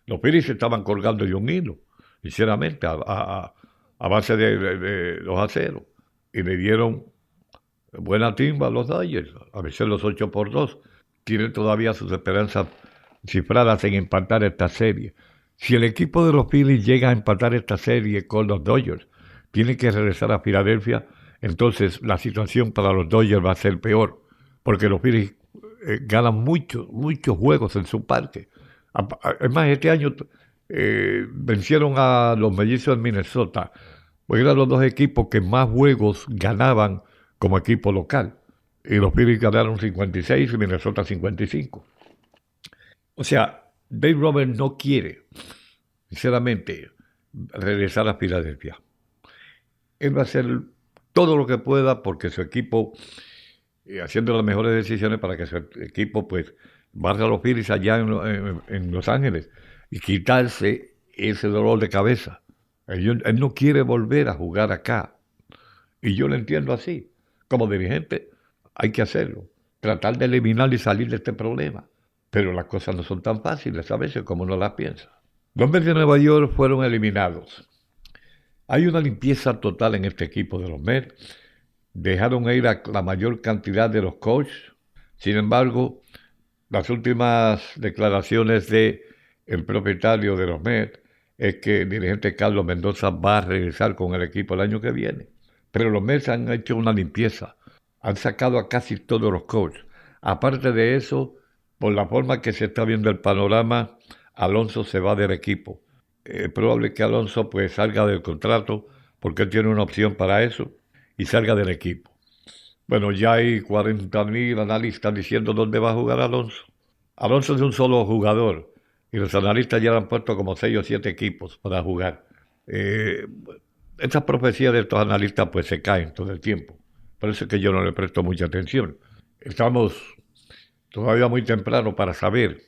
Los Phillies estaban colgando de un hilo, sinceramente, a base de 2-0, y le dieron buena timba a los Dodgers, a veces los 8-2. Tienen todavía sus esperanzas cifradas en empatar esta serie. Si el equipo de los Phillies llega a empatar esta serie con los Dodgers, tiene que regresar a Filadelfia, entonces la situación para los Dodgers va a ser peor, porque los Phillies ganan muchos juegos en su parque. Es más, este año vencieron a los Mellizos de Minnesota, porque eran los dos equipos que más juegos ganaban como equipo local. Y los Phillies ganaron 56 y Minnesota 55. O sea, Dave Roberts no quiere, sinceramente, regresar a Filadelfia. Él va a hacer todo lo que pueda porque su equipo, haciendo las mejores decisiones para que su equipo, pues, barra a los Phillies allá en Los Ángeles y quitarse ese dolor de cabeza. Él no quiere volver a jugar acá. Y yo lo entiendo así. Como dirigente, hay que hacerlo. Tratar de eliminar y salir de este problema. pero las cosas no son tan fáciles a veces como uno las piensa. Los Mets de Nueva York fueron eliminados. Hay una limpieza total en este equipo de los Mets. Dejaron ir a la mayor cantidad de los coaches. Sin embargo, las últimas declaraciones de el propietario de los Mets es que el dirigente Carlos Mendoza va a regresar con el equipo el año que viene. Pero los Mets han hecho una limpieza. Han sacado a casi todos los coaches. Aparte de eso, por la forma que se está viendo el panorama, Alonso se va del equipo. Es probable que Alonso pues salga del contrato porque él tiene una opción para eso y salga del equipo. Bueno, ya hay 40.000 analistas diciendo dónde va a jugar Alonso. Alonso es un solo jugador y los analistas ya le han puesto como 6 o 7 equipos para jugar. Estas profecías de estos analistas pues se caen todo el tiempo. Por eso es que yo no le presto mucha atención. Estamos todavía muy temprano para saber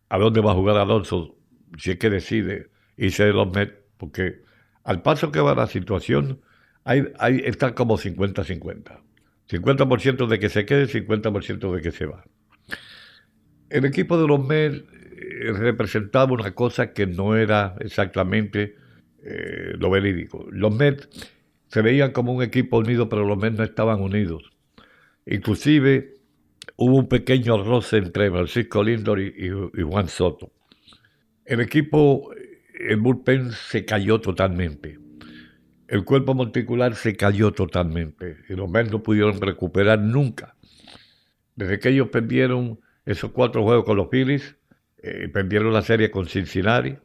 a dónde va a jugar Alonso si es que decide irse de los Mets, porque al paso que va la situación, está como 50-50. 50% de que se quede, 50% de que se va. El equipo de los Mets representaba una cosa que no era exactamente lo verídico. Los Mets se veían como un equipo unido, pero los Mets no estaban unidos. Inclusive hubo un pequeño roce entre Francisco Lindor y Juan Soto. El equipo, el bullpen se cayó totalmente. El cuerpo monticular se cayó totalmente. Y los Mets no pudieron recuperar nunca. Desde que ellos perdieron esos 4 juegos con los Phillies, perdieron la serie con Cincinnati,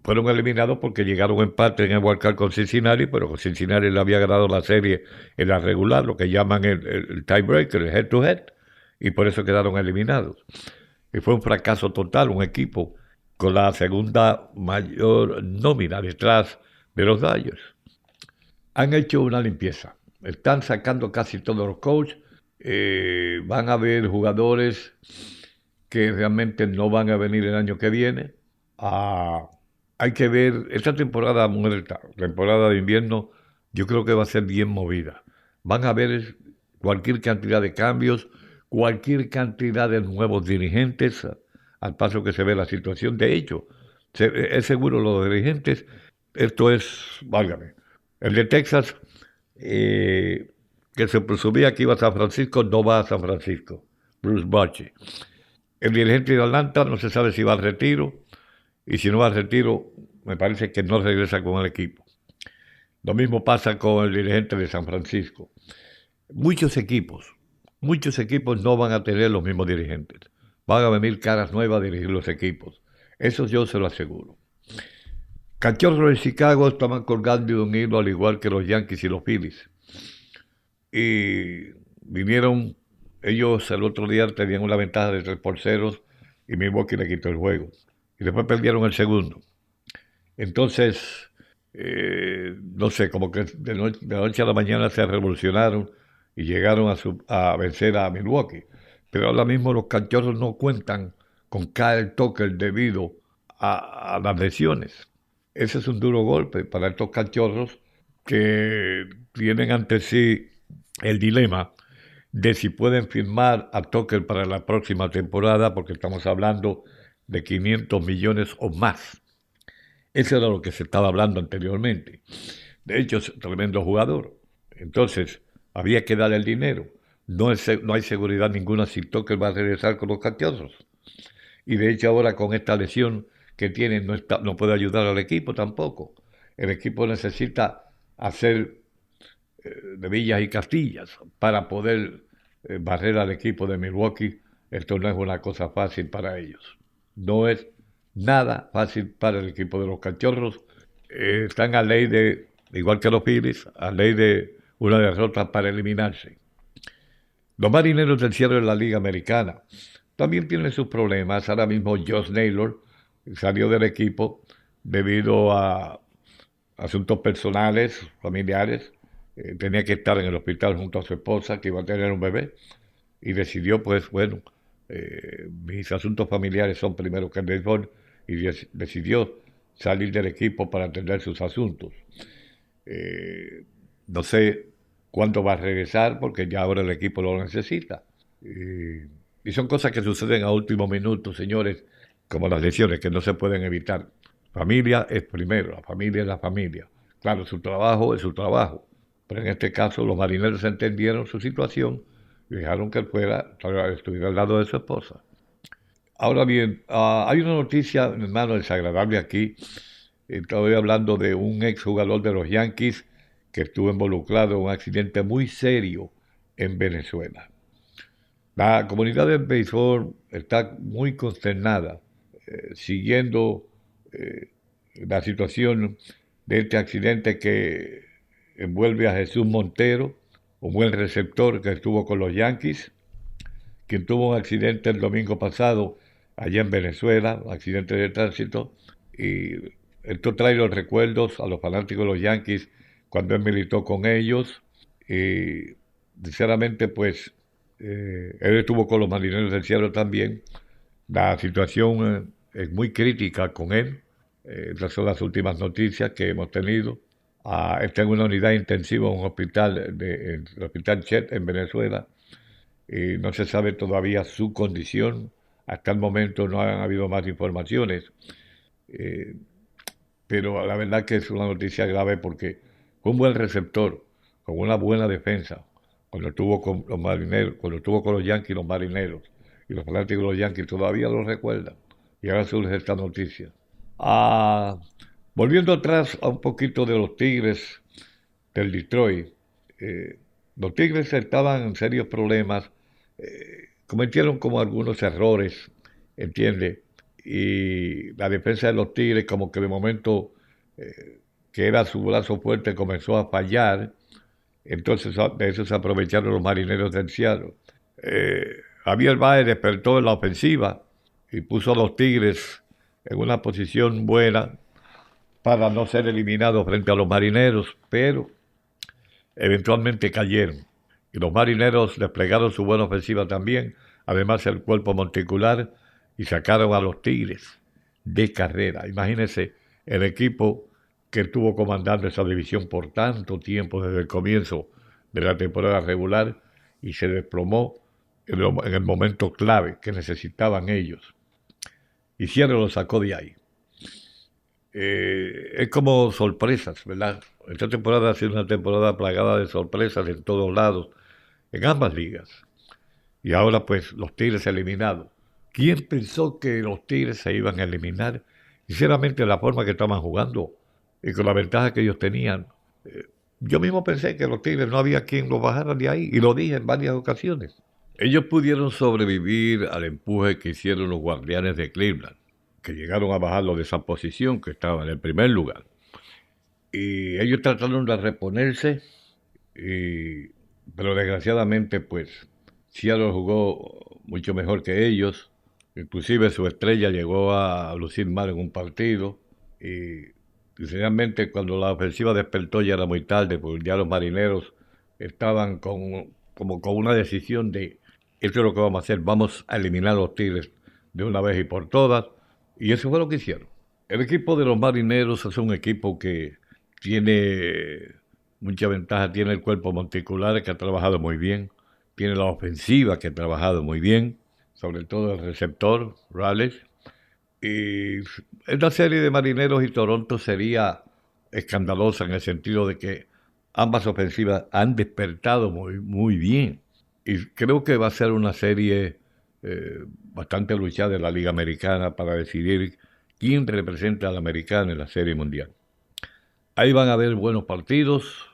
fueron eliminados porque llegaron a empate en el wild card con Cincinnati, pero Cincinnati le había ganado la serie en la regular, lo que llaman el tiebreaker, el head-to-head, y por eso quedaron eliminados. Y fue un fracaso total, un equipo con la segunda mayor nómina detrás de los Dodgers. Han hecho una limpieza, están sacando casi todos los coaches, van a haber jugadores que realmente no van a venir el año que viene. Hay que ver, esta temporada muerta, temporada de invierno, yo creo que va a ser bien movida. Van a haber cualquier cantidad de cambios, cualquier cantidad de nuevos dirigentes, al paso que se ve la situación. De hecho, es seguro los dirigentes, esto es, válgame, el de Texas, que se presumía que iba a San Francisco, no va a San Francisco, Bruce Bochy. El dirigente de Atlanta no se sabe si va al retiro, y si no va al retiro, me parece que no regresa con el equipo. Lo mismo pasa con el dirigente de San Francisco. Muchos equipos no van a tener los mismos dirigentes. Van a venir caras nuevas a dirigir los equipos. Eso yo se lo aseguro. Cachorros de Chicago estaban colgando de un hilo al igual que los Yankees y los Phillies. Y vinieron, ellos el otro día tenían una ventaja de 3-0 y Milwaukee le quitó el juego. Y después perdieron el segundo. Entonces, no sé, como que de noche a la mañana se revolucionaron y llegaron a vencer a Milwaukee. Pero ahora mismo los Cachorros no cuentan con Kyle Tucker debido a las lesiones. Ese es un duro golpe para estos Cachorros que tienen ante sí el dilema de si pueden firmar a Tucker para la próxima temporada, porque estamos hablando de 500 millones o más. Eso era lo que se estaba hablando anteriormente. De hecho, es un tremendo jugador. Entonces, había que dar el dinero. No hay seguridad ninguna si Tucker va a regresar con los Cachorros. Y de hecho ahora con esta lesión que tiene no puede ayudar al equipo tampoco. El equipo necesita hacer de villas y castillas para poder barrer al equipo de Milwaukee. Esto no es una cosa fácil para ellos. No es nada fácil para el equipo de los Cachorros. Están a ley de, igual que los Phillies, a ley de una derrota para eliminarse. Los Marineros del cierre de la Liga Americana también tienen sus problemas. Ahora mismo Josh Naylor salió del equipo debido a asuntos personales, familiares. Tenía que estar en el hospital junto a su esposa, que iba a tener un bebé, y decidió, pues, bueno, mis asuntos familiares son primero que el béisbol, y decidió salir del equipo para atender sus asuntos. No sé cuándo va a regresar, porque ya ahora el equipo lo necesita. Y son cosas que suceden a último minuto, señores, como las lesiones que no se pueden evitar. Familia es primero, la familia es la familia. Claro, su trabajo es su trabajo. Pero en este caso los marineros entendieron su situación y dejaron que él estuviera al lado de su esposa. Ahora bien, hay una noticia, hermano, desagradable aquí. Estoy hablando de un exjugador de los Yankees que estuvo involucrado en un accidente muy serio en Venezuela. La comunidad del béisbol está muy consternada siguiendo eh, la situación de este accidente que envuelve a Jesús Montero, un buen receptor que estuvo con los Yankees, quien tuvo un accidente el domingo pasado allá en Venezuela, un accidente de tránsito, y esto trae los recuerdos a los fanáticos de los Yankees cuando él militó con ellos, y sinceramente pues él estuvo con los Marineros del Cielo también. La situación es muy crítica con él. Estas son las últimas noticias que hemos tenido. Está en una unidad intensiva en un hospital, en el Hospital Chet en Venezuela, y no se sabe todavía su condición. Hasta el momento no han habido más informaciones. Eh, pero la verdad que es una noticia grave porque fue un buen receptor, con una buena defensa, cuando estuvo con los Marineros, cuando estuvo con los Yankees, los Marineros, y los fanáticos de los Yankees todavía lo recuerdan. Y ahora surge esta noticia. Ah, volviendo atrás a un poquito de los Tigres del Detroit, eh, los Tigres estaban en serios problemas, cometieron como algunos errores, ¿entiende? Y la defensa de los Tigres como que de momento, que era su brazo fuerte, comenzó a fallar. Entonces de eso se aprovecharon los Marineros del Seattle. Javier Baez despertó en la ofensiva y puso a los Tigres en una posición buena para no ser eliminados frente a los Marineros, pero eventualmente cayeron. Y los Marineros desplegaron su buena ofensiva también, además el cuerpo monticular, y sacaron a los Tigres de carrera. Imagínense el equipo que estuvo comandando esa división por tanto tiempo desde el comienzo de la temporada regular y se desplomó en el momento clave que necesitaban ellos. Y Seattle lo sacó de ahí. Es como sorpresas, ¿verdad? Esta temporada ha sido una temporada plagada de sorpresas en todos lados, en ambas ligas. Y ahora pues los Tigres eliminados. ¿Quién pensó que los Tigres se iban a eliminar? Sinceramente la forma que estaban jugando y con la ventaja que ellos tenían. Yo mismo pensé que los Tigres no había quien los bajara de ahí y lo dije en varias ocasiones. Ellos pudieron sobrevivir al empuje que hicieron los Guardianes de Cleveland, que llegaron a bajarlo de esa posición que estaba en el primer lugar. Y ellos trataron de reponerse, pero desgraciadamente pues Seattle jugó mucho mejor que ellos. Inclusive su estrella llegó a lucir mal en un partido y realmente cuando la ofensiva despertó ya era muy tarde, porque ya los Marineros estaban como con una decisión de esto es lo que vamos a hacer, vamos a eliminar a los Tigres de una vez y por todas, y eso fue lo que hicieron. El equipo de los Marineros es un equipo que tiene mucha ventaja, tiene el cuerpo monticular que ha trabajado muy bien, tiene la ofensiva que ha trabajado muy bien, sobre todo el receptor, Rales. Y esta serie de Marineros y Toronto sería escandalosa en el sentido de que ambas ofensivas han despertado muy bien. Y creo que va a ser una serie bastante luchada en la Liga Americana para decidir quién representa a la americana en la Serie Mundial. Ahí van a haber buenos partidos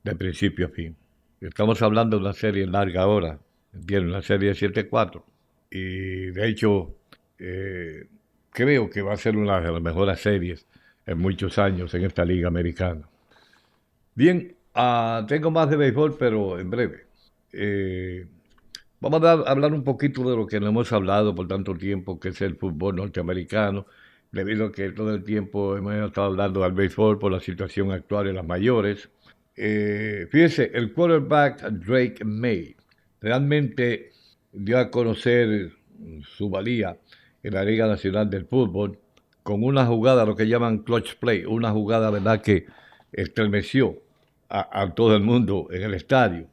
de principio a fin. Estamos hablando de una serie larga ahora, ¿entiendes? Una serie de 7-4. Y de hecho, creo que va a ser una de las mejores series en muchos años en esta Liga Americana. Bien, tengo más de béisbol, pero en breve. Vamos a hablar un poquito de lo que no hemos hablado por tanto tiempo, que es el fútbol norteamericano, debido a que todo el tiempo hemos estado hablando del béisbol por la situación actual en las mayores. Fíjese, el quarterback Drake May realmente dio a conocer su valía en la Liga Nacional del Fútbol con una jugada, lo que llaman clutch play, una jugada, verdad, que estremeció a todo el mundo en el estadio.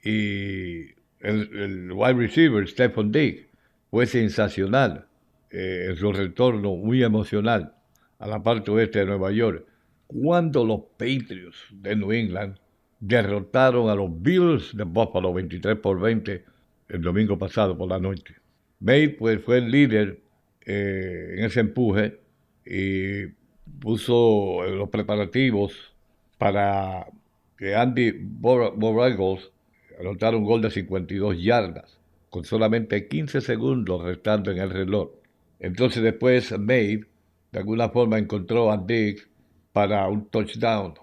Y el wide receiver, Stephon Diggs, fue sensacional en su retorno, muy emocional a la parte oeste de Nueva York, cuando los Patriots de New England derrotaron a los Bills de Buffalo 23-20 el domingo pasado por la noche. May pues fue el líder en ese empuje y puso los preparativos para que Andy Borregos anotara un gol de 52 yardas con solamente 15 segundos restando en el reloj. Entonces después May de alguna forma encontró a Diggs para un touchdown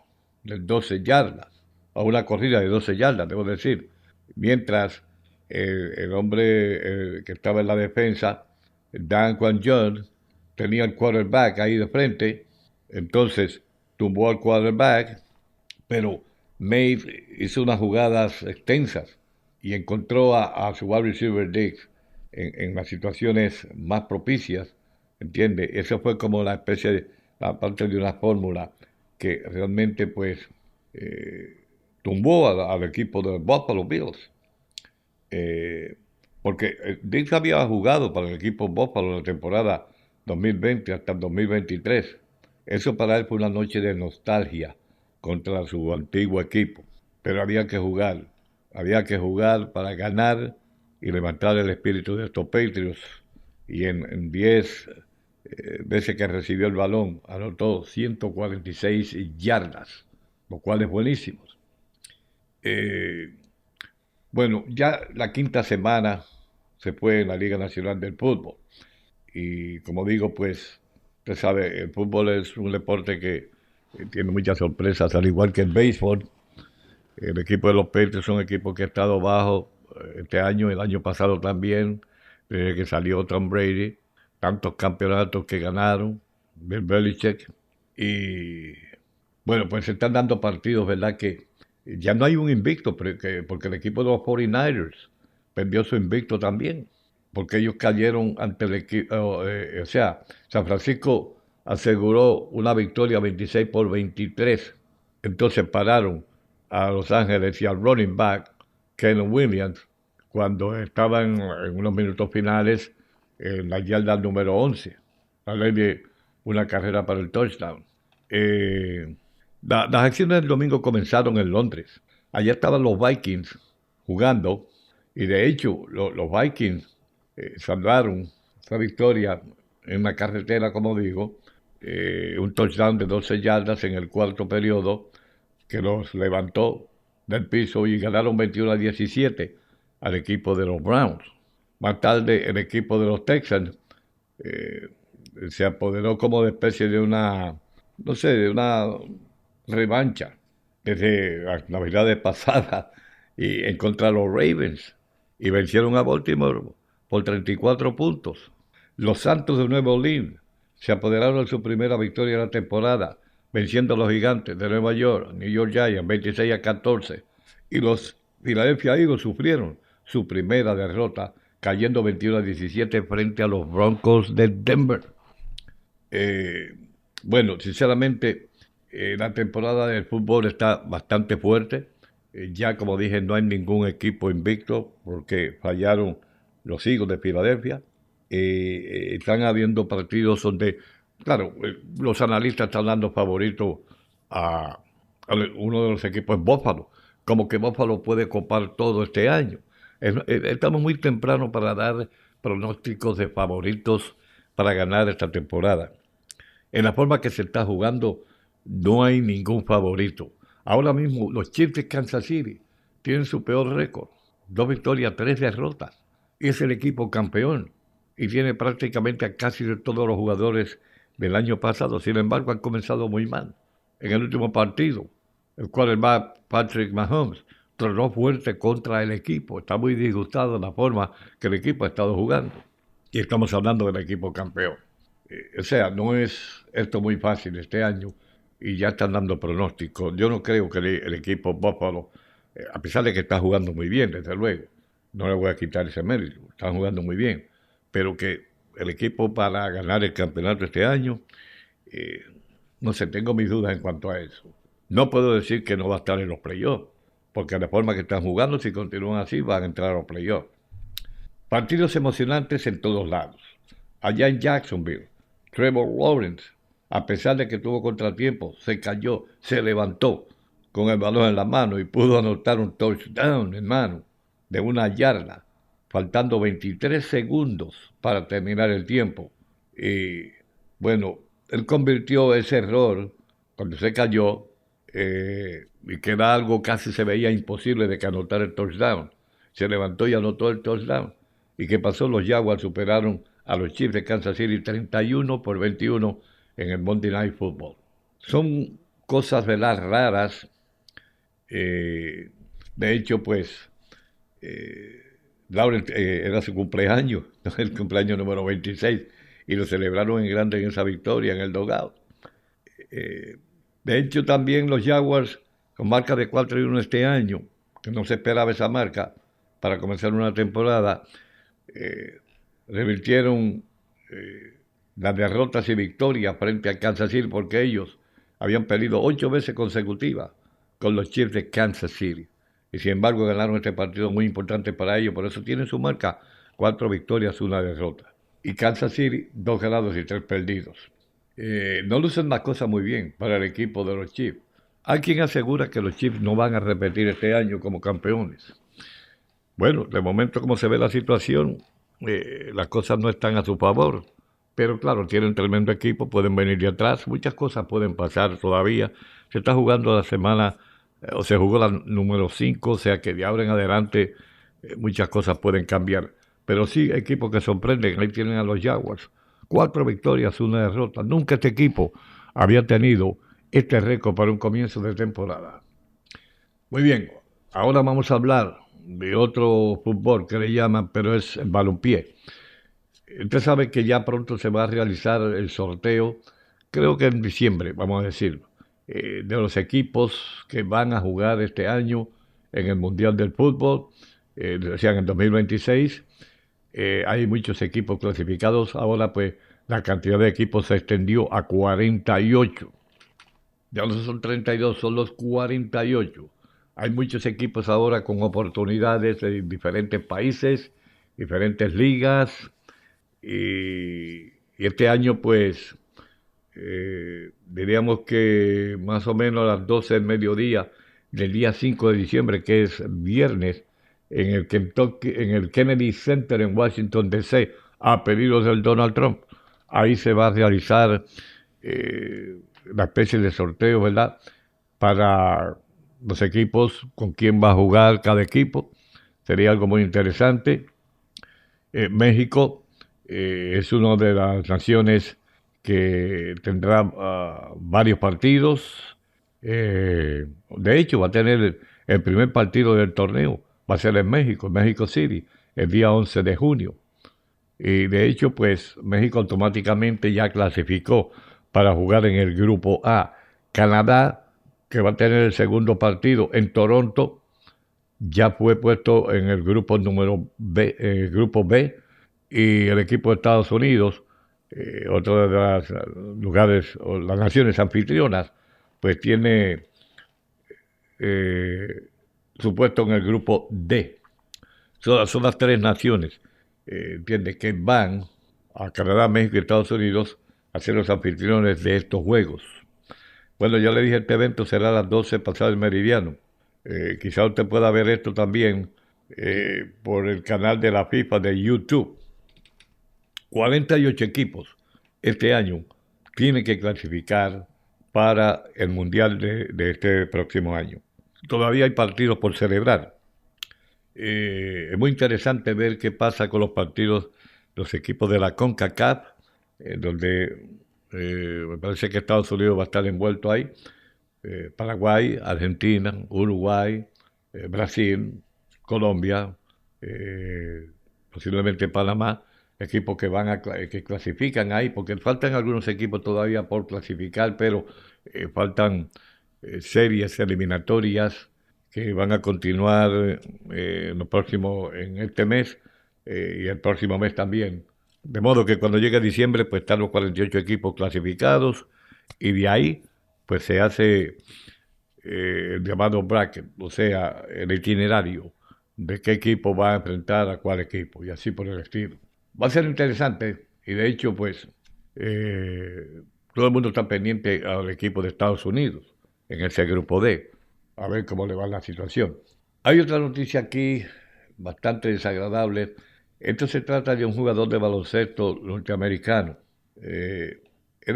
de 12 yardas, o una corrida de 12 yardas, debo decir, mientras el hombre que estaba en la defensa, Dan Quan John, tenía el quarterback ahí de frente, entonces tumbó al quarterback, pero May hizo unas jugadas extensas y encontró a su wide receiver Diggs en las situaciones más propicias, ¿entiende? Eso fue como la especie de, la parte de una fórmula que realmente pues tumbó al equipo de los Buffalo Bills. Porque Diggs había jugado para el equipo Buffalo en la temporada 2020 hasta el 2023. Eso para él fue una noche de nostalgia contra su antiguo equipo. Pero había que jugar para ganar y levantar el espíritu de estos Patriots. Y en 10 veces que recibió el balón, anotó 146 yardas, lo cual es buenísimo. Bueno, ya la quinta semana se fue en la Liga Nacional del Fútbol. Y como digo, pues, usted sabe, el fútbol es un deporte que tiene muchas sorpresas, al igual que el béisbol. El equipo de los Patriots es un equipo que ha estado bajo este año, el año pasado también, desde que salió Tom Brady, tantos campeonatos que ganaron, Bill Belichick. Y bueno, pues se están dando partidos, ¿verdad? Que ya no hay un invicto, porque el equipo de los 49ers perdió su invicto también, porque ellos cayeron ante el equipo, o sea, San Francisco aseguró una victoria 26-23, entonces pararon a Los Ángeles y al running back, Ken Williams, cuando estaban en unos minutos finales en la yarda número 11, la ley de una carrera para el touchdown. Las acciones del domingo comenzaron en Londres. Allá estaban los Vikings jugando y de hecho los Vikings salvaron esa victoria en una carretera, como digo, un touchdown de 12 yardas en el cuarto periodo que los levantó del piso y ganaron 21-17 al equipo de los Browns. Más tarde el equipo de los Texans se apoderó como de especie de una, no sé, de una revancha desde las navidades pasadas y en contra de los Ravens y vencieron a Baltimore por 34 puntos. Los Santos de Nueva Orleans se apoderaron de su primera victoria de la temporada, venciendo a los Gigantes de Nueva York, New York Giants, 26-14. Y los Philadelphia Eagles sufrieron su primera derrota, cayendo 21-17 frente a los Broncos de Denver. Bueno, sinceramente, la temporada del fútbol está bastante fuerte. Ya, como dije, no hay ningún equipo invicto porque fallaron los Eagles de Filadelfia. Están habiendo partidos donde, claro, los analistas están dando favorito a uno de los equipos en Buffalo, como que Buffalo puede copar todo este año. Estamos muy temprano para dar pronósticos de favoritos para ganar esta temporada. En la forma que se está jugando, no hay ningún favorito. Ahora mismo, los Chiefs de Kansas City tienen su peor récord. 2 victorias, 3 derrotas. Y es el equipo campeón. Y tiene prácticamente a casi todos los jugadores del año pasado. Sin embargo, han comenzado muy mal. En el último partido, el quarterback Patrick Mahomes tronó fuerte contra el equipo. Está muy disgustado de la forma que el equipo ha estado jugando. Y estamos hablando del equipo campeón. O sea, no es esto muy fácil este año y ya están dando pronósticos. Yo no creo que el equipo Buffalo, a pesar de que está jugando muy bien, desde luego, no le voy a quitar ese mérito, están jugando muy bien, pero que el equipo para ganar el campeonato este año, no sé, tengo mis dudas en cuanto a eso. No puedo decir que no va a estar en los playoffs, porque de la forma que están jugando, si continúan así, van a entrar a los playoffs. Partidos emocionantes en todos lados. Allá en Jacksonville, Trevor Lawrence, a pesar de que tuvo contratiempo, se cayó, se levantó con el balón en la mano y pudo anotar un touchdown en mano de 1 yarda, faltando 23 segundos para terminar el tiempo. Y bueno, él convirtió ese error cuando se cayó y que era algo casi se veía imposible de que anotara el touchdown. Se levantó y anotó el touchdown. ¿Y qué pasó? Los Jaguars superaron a los Chiefs de Kansas City 31-21 en el Monday Night Football. Son cosas, ¿verdad?, raras. De hecho, pues, Lawrence era su cumpleaños, el cumpleaños número 26, y lo celebraron en grande en esa victoria en el dugout. De hecho, también los Jaguars, con marca de 4-1 este año, que no se esperaba esa marca para comenzar una temporada, revirtieron las derrotas y victorias frente a Kansas City porque ellos habían perdido 8 veces consecutivas con los Chiefs de Kansas City. Y sin embargo ganaron este partido muy importante para ellos, por eso tienen su marca 4 victorias, 1 derrota. Y Kansas City 2 ganados y 3 perdidos. No lucen las cosas muy bien para el equipo de los Chiefs. Hay quien asegura que los Chiefs no van a repetir este año como campeones. Bueno, de momento como se ve la situación, las cosas no están a su favor. Pero claro, tienen tremendo equipo, pueden venir de atrás, muchas cosas pueden pasar todavía. Se está jugando la semana, o se jugó la número 5, o sea que de ahora en adelante muchas cosas pueden cambiar. Pero sí, equipos que sorprenden, ahí tienen a los Jaguars. 4 victorias, 1 derrota. Nunca este equipo había tenido este récord para un comienzo de temporada. Muy bien, ahora vamos a hablar de otro fútbol que le llaman, pero es el balompié. Usted sabe que ya pronto se va a realizar el sorteo, creo que en diciembre, vamos a decir, de los equipos que van a jugar este año en el Mundial del Fútbol, decían en 2026. Hay muchos equipos clasificados, ahora pues la cantidad de equipos se extendió a 48. Ya no son 32, son los 48. Hay muchos equipos ahora con oportunidades en diferentes países, diferentes ligas. Y este año, pues, diríamos que más o menos a las 12 del mediodía del día 5 de diciembre, que es viernes, en el Kennedy Center en Washington, D.C., a pedido del Donald Trump, ahí se va a realizar la especie de sorteo, ¿verdad?, para los equipos, con quién va a jugar cada equipo. Sería algo muy interesante. México es una de las naciones que tendrá varios partidos. De hecho, va a tener el primer partido del torneo. Va a ser en México City, el día 11 de junio. Y de hecho, pues México automáticamente ya clasificó para jugar en el grupo A. Canadá, que va a tener el segundo partido en Toronto, ya fue puesto en el grupo número B, grupo B. Y el equipo de Estados Unidos, otro de los lugares, o las naciones anfitrionas, pues tiene su puesto en el grupo D. Son las 3 naciones, entiende, que van a Canadá, México y Estados Unidos a ser los anfitriones de estos juegos. Bueno, ya le dije, este evento será a las 12 pasado el meridiano. Quizá usted pueda ver esto también por el canal de la FIFA de YouTube. 48 equipos este año tienen que clasificar para el Mundial de este próximo año. Todavía hay partidos por celebrar. Es muy interesante ver qué pasa con los partidos, los equipos de la CONCACAF, donde me parece que Estados Unidos va a estar envuelto ahí. Paraguay, Argentina, Uruguay, Brasil, Colombia, posiblemente Panamá, equipos que clasifican ahí, porque faltan algunos equipos todavía por clasificar, pero faltan series eliminatorias que van a continuar en este mes y el próximo mes también. De modo que cuando llegue diciembre, pues están los 48 equipos clasificados y de ahí, pues se hace el llamado bracket, o sea, el itinerario de qué equipo va a enfrentar a cuál equipo y así por el estilo. Va a ser interesante y de hecho pues todo el mundo está pendiente al equipo de Estados Unidos en ese grupo D, a ver cómo le va la situación. Hay otra noticia aquí bastante desagradable. Esto se trata de un jugador de baloncesto norteamericano. Él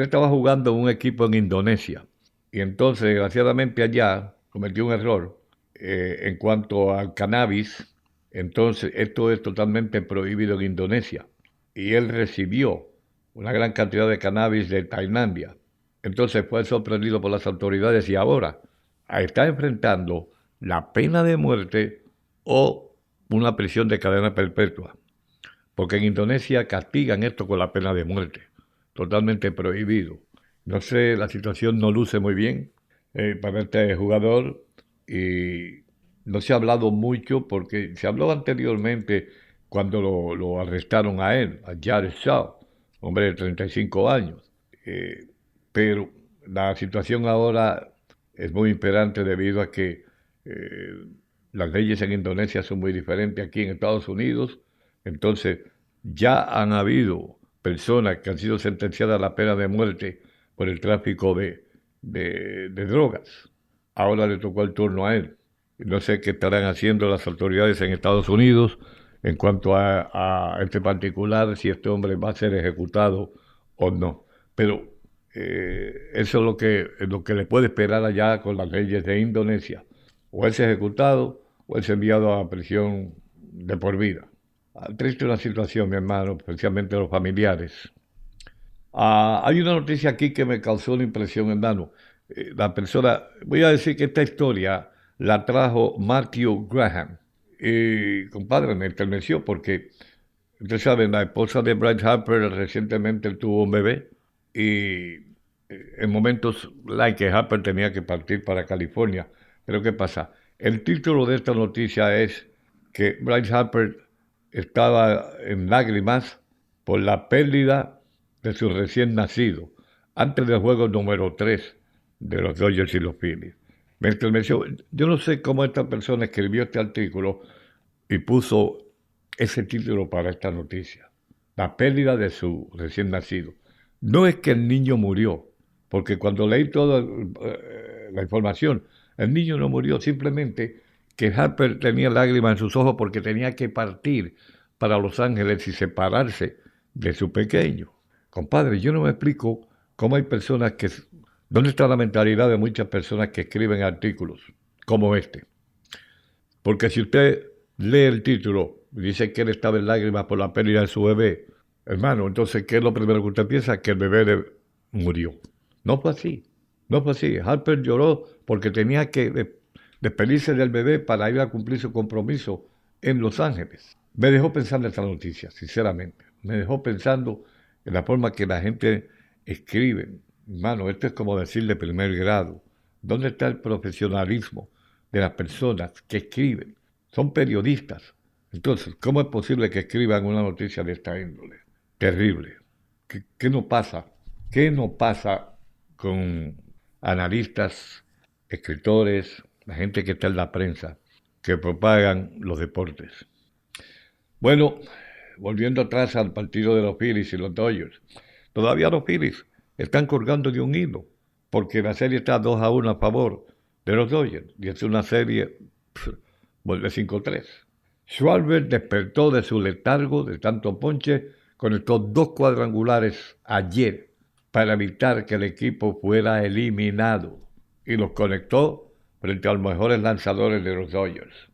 estaba jugando en un equipo en Indonesia y entonces desgraciadamente allá cometió un error en cuanto al cannabis. Entonces esto es totalmente prohibido en Indonesia y él recibió una gran cantidad de cannabis de Tailandia. Entonces fue sorprendido por las autoridades y ahora está enfrentando la pena de muerte o una prisión de cadena perpetua. Porque en Indonesia castigan esto con la pena de muerte. Totalmente prohibido. No sé, la situación no luce muy bien para este jugador y no se ha hablado mucho porque se habló anteriormente cuando lo arrestaron a él, a Jared Shaw, hombre de 35 años. Pero la situación ahora es muy imperante debido a que las leyes en Indonesia son muy diferentes aquí en Estados Unidos. Entonces, ya han habido personas que han sido sentenciadas a la pena de muerte por el tráfico de drogas. Ahora le tocó el turno a él. No sé qué estarán haciendo las autoridades en Estados Unidos en cuanto a este particular, si este hombre va a ser ejecutado o no. Pero eso es lo que le puede esperar allá con las leyes de Indonesia. O es ejecutado o es enviado a prisión de por vida. Triste una situación, mi hermano, especialmente los familiares. Hay una noticia aquí que me causó una impresión, hermano. La persona, voy a decir que esta historia la trajo Matthew Graham. Y, compadre, me enterneció porque, ustedes saben, la esposa de Bryce Harper recientemente tuvo un bebé y en momentos que Harper tenía que partir para California. Pero ¿qué pasa? El título de esta noticia es que Bryce Harper estaba en lágrimas por la pérdida de su recién nacido antes del juego número 3 de los Dodgers y los Phillies. Me estremeció. Yo no sé cómo esta persona escribió este artículo y puso ese título para esta noticia. La pérdida de su recién nacido. No es que el niño murió, porque cuando leí toda la información, el niño no murió, simplemente que Harper tenía lágrimas en sus ojos porque tenía que partir para Los Ángeles y separarse de su pequeño. Compadre, yo no me explico cómo hay personas que... ¿Dónde está la mentalidad de muchas personas que escriben artículos como este? Porque si usted lee el título y dice que él estaba en lágrimas por la pérdida de su bebé, hermano, entonces, ¿qué es lo primero que usted piensa? Que el bebé murió. No fue así. No fue así. Harper lloró porque tenía que despedirse del bebé para ir a cumplir su compromiso en Los Ángeles. Me dejó pensando esta noticia, sinceramente. Me dejó pensando en la forma que la gente escribe. Hermano, esto es como decir de primer grado. ¿Dónde está el profesionalismo de las personas que escriben? Son periodistas. Entonces, ¿cómo es posible que escriban una noticia de esta índole? Terrible. ¿Qué no pasa? ¿Qué no pasa con analistas, escritores, la gente que está en la prensa, que propagan los deportes? Bueno, volviendo atrás al partido de los Phillies y los Dodgers, todavía los Phillies están colgando de un hilo, porque la serie está 2-1 a favor de los Dodgers, y es una serie de 5-3. Schwarber despertó de su letargo de tanto ponche, conectó 2 cuadrangulares ayer para evitar que el equipo fuera eliminado, y los conectó frente a los mejores lanzadores de los Dodgers.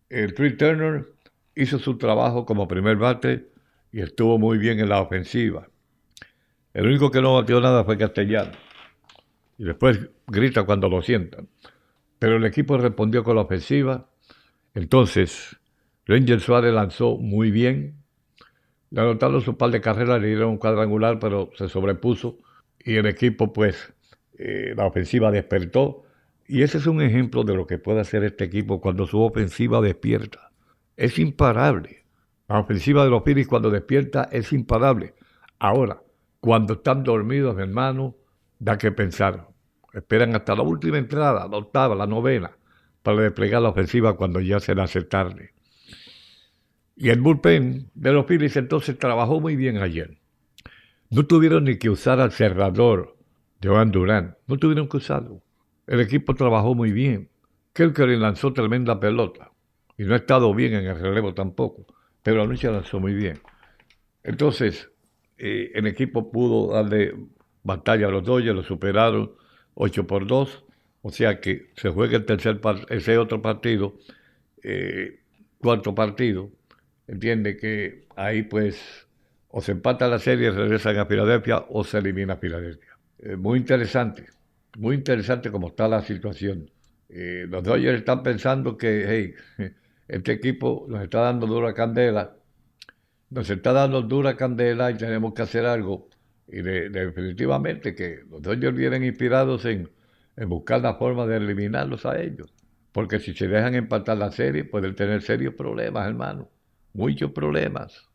El Trea Turner hizo su trabajo como primer bate y estuvo muy bien en la ofensiva. El único que no batió nada fue Castellano. Y después grita cuando lo sientan. Pero el equipo respondió con la ofensiva. Entonces, Ranger Suárez lanzó muy bien. Le anotaron su par de carreras, le dieron un cuadrangular, pero se sobrepuso. Y el equipo, pues, la ofensiva despertó. Y ese es un ejemplo de lo que puede hacer este equipo cuando su ofensiva despierta. Es imparable. La ofensiva de los Phillies cuando despierta es imparable. Ahora, cuando están dormidos, mi hermano, da que pensar. Esperan hasta la última entrada, la octava, la novena, para desplegar la ofensiva cuando ya se le hace tarde. Y el bullpen de los Phillies entonces trabajó muy bien ayer. No tuvieron ni que usar al cerrador, Joan Durán. No tuvieron que usarlo. El equipo trabajó muy bien. Kelly lanzó tremenda pelota. Y no ha estado bien en el relevo tampoco. Pero anoche lanzó muy bien. Entonces, el equipo pudo darle batalla a los Dodgers, lo superaron 8-2. O sea que se juega ese otro partido, cuarto partido. Entiende que ahí pues o se empata la serie, regresan a Filadelfia o se elimina a Filadelfia. Muy interesante como está la situación. Los Dodgers están pensando que hey, este equipo nos está dando dura candela y tenemos que hacer algo. Y definitivamente que los Dodgers vienen inspirados en buscar la forma de eliminarlos a ellos. Porque si se dejan empatar la serie, pueden tener serios problemas, hermano. Muchos problemas.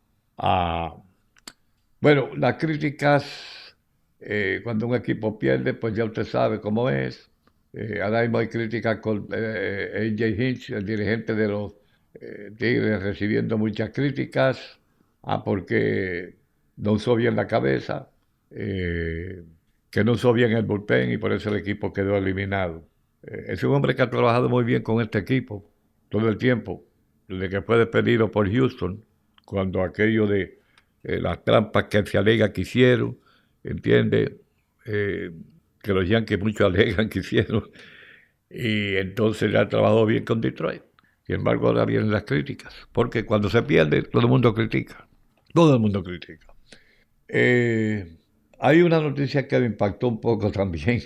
Bueno, las críticas, cuando un equipo pierde, pues ya usted sabe cómo es. Ahora mismo hay críticas con A.J. Hinch, el dirigente de los Tigres, recibiendo muchas críticas, porque no usó bien la cabeza, que no usó bien el bullpen y por eso el equipo quedó eliminado. Es un hombre que ha trabajado muy bien con este equipo todo el tiempo, desde que fue despedido por Houston, cuando aquello de las trampas que se alega que hicieron, entiende, que los Yankees muchos alegan que hicieron, y entonces ya trabajó bien con Detroit. Sin embargo, ahora vienen las críticas, porque cuando se pierde, todo el mundo critica. Hay una noticia que me impactó un poco también,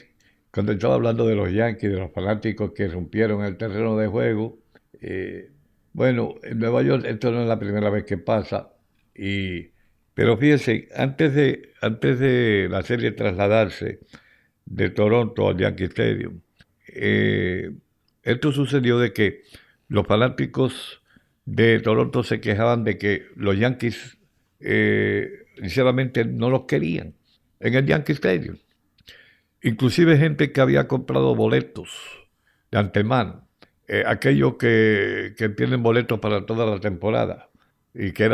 cuando estaba hablando de los Yankees, de los fanáticos que rompieron el terreno de juego. Bueno, en Nueva York esto no es la primera vez que pasa, pero fíjense, antes de la serie trasladarse de Toronto al Yankee Stadium, esto sucedió de que los fanáticos de Toronto se quejaban de que los Yankees sinceramente no los querían en el Yankee Stadium. Inclusive gente que había comprado boletos de antemano, aquellos que tienen boletos para toda la temporada y que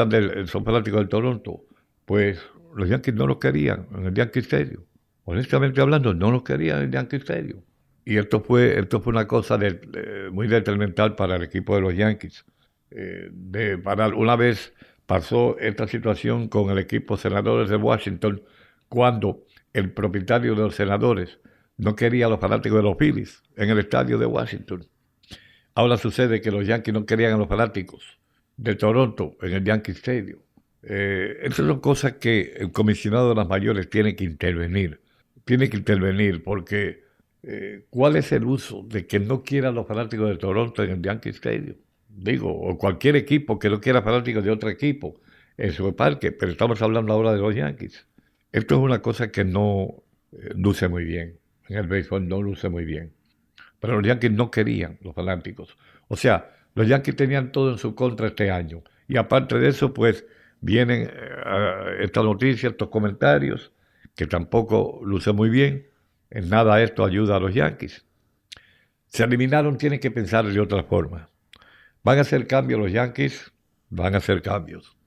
son fanáticos del Toronto, pues los Yankees no los querían en el Yankee Stadium. Honestamente hablando, no los querían en el Yankee Stadium. Y esto fue una cosa muy detrimental para el equipo de los Yankees. Una vez pasó esta situación con el equipo Senadores de Washington, cuando el propietario de los Senadores no quería a los fanáticos de los Phillies en el estadio de Washington. Ahora sucede que los Yankees no querían a los fanáticos de Toronto en el Yankee Stadium. Esas son cosas que el comisionado de las mayores tiene que intervenir. Porque ¿cuál es el uso de que no quieran los fanáticos de Toronto en el Yankee Stadium? O cualquier equipo que no quiera fanáticos de otro equipo en su parque, pero estamos hablando ahora de los Yankees. Esto es una cosa que no luce muy bien. En el béisbol no luce muy bien. Pero los Yankees no querían los fanáticos. O sea, los Yankees tenían todo en su contra este año. Y aparte de eso, pues, vienen esta noticia, estos comentarios, que tampoco luce muy bien. En nada esto ayuda a los Yankees. Se eliminaron, tienen que pensar de otra forma. ¿Van a hacer cambios los Yankees? Van a hacer cambios.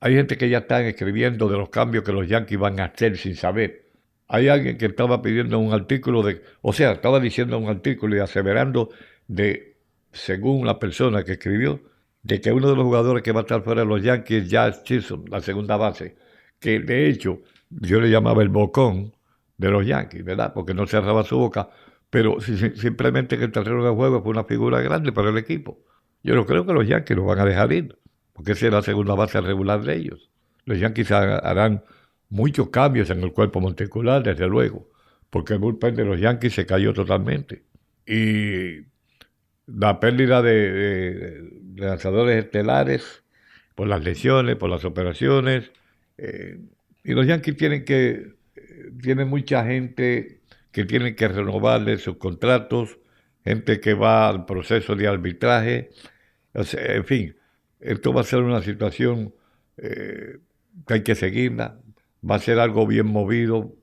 Hay gente que ya está escribiendo de los cambios que los Yankees van a hacer sin saber. Hay alguien que estaba pidiendo un artículo estaba diciendo un artículo y aseverando según la persona que escribió, de que uno de los jugadores que va a estar fuera de los Yankees es Jazz Chisholm, la segunda base, que de hecho yo le llamaba el bocón de los Yankees, ¿verdad? Porque no cerraba su boca, pero simplemente que el terreno de juego fue una figura grande para el equipo. Yo no creo que los Yankees lo van a dejar ir, porque esa es la segunda base regular de ellos. Los Yankees harán muchos cambios en el cuerpo monticular, desde luego, porque el bullpen de los Yankees se cayó totalmente. Y la pérdida de lanzadores estelares por las lesiones, por las operaciones. Y los Yankees tienen mucha gente que tienen que renovarle sus contratos, gente que va al proceso de arbitraje. O sea, en fin, esto va a ser una situación que hay que seguirla. Va a ser algo bien movido,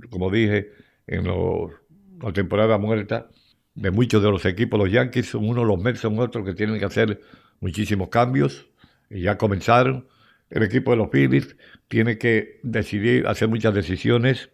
como dije, la temporada muerta de muchos de los equipos. Los Yankees son uno, los Mets son otros que tienen que hacer muchísimos cambios y ya comenzaron. El equipo de los Phillies tiene que decidir, hacer muchas decisiones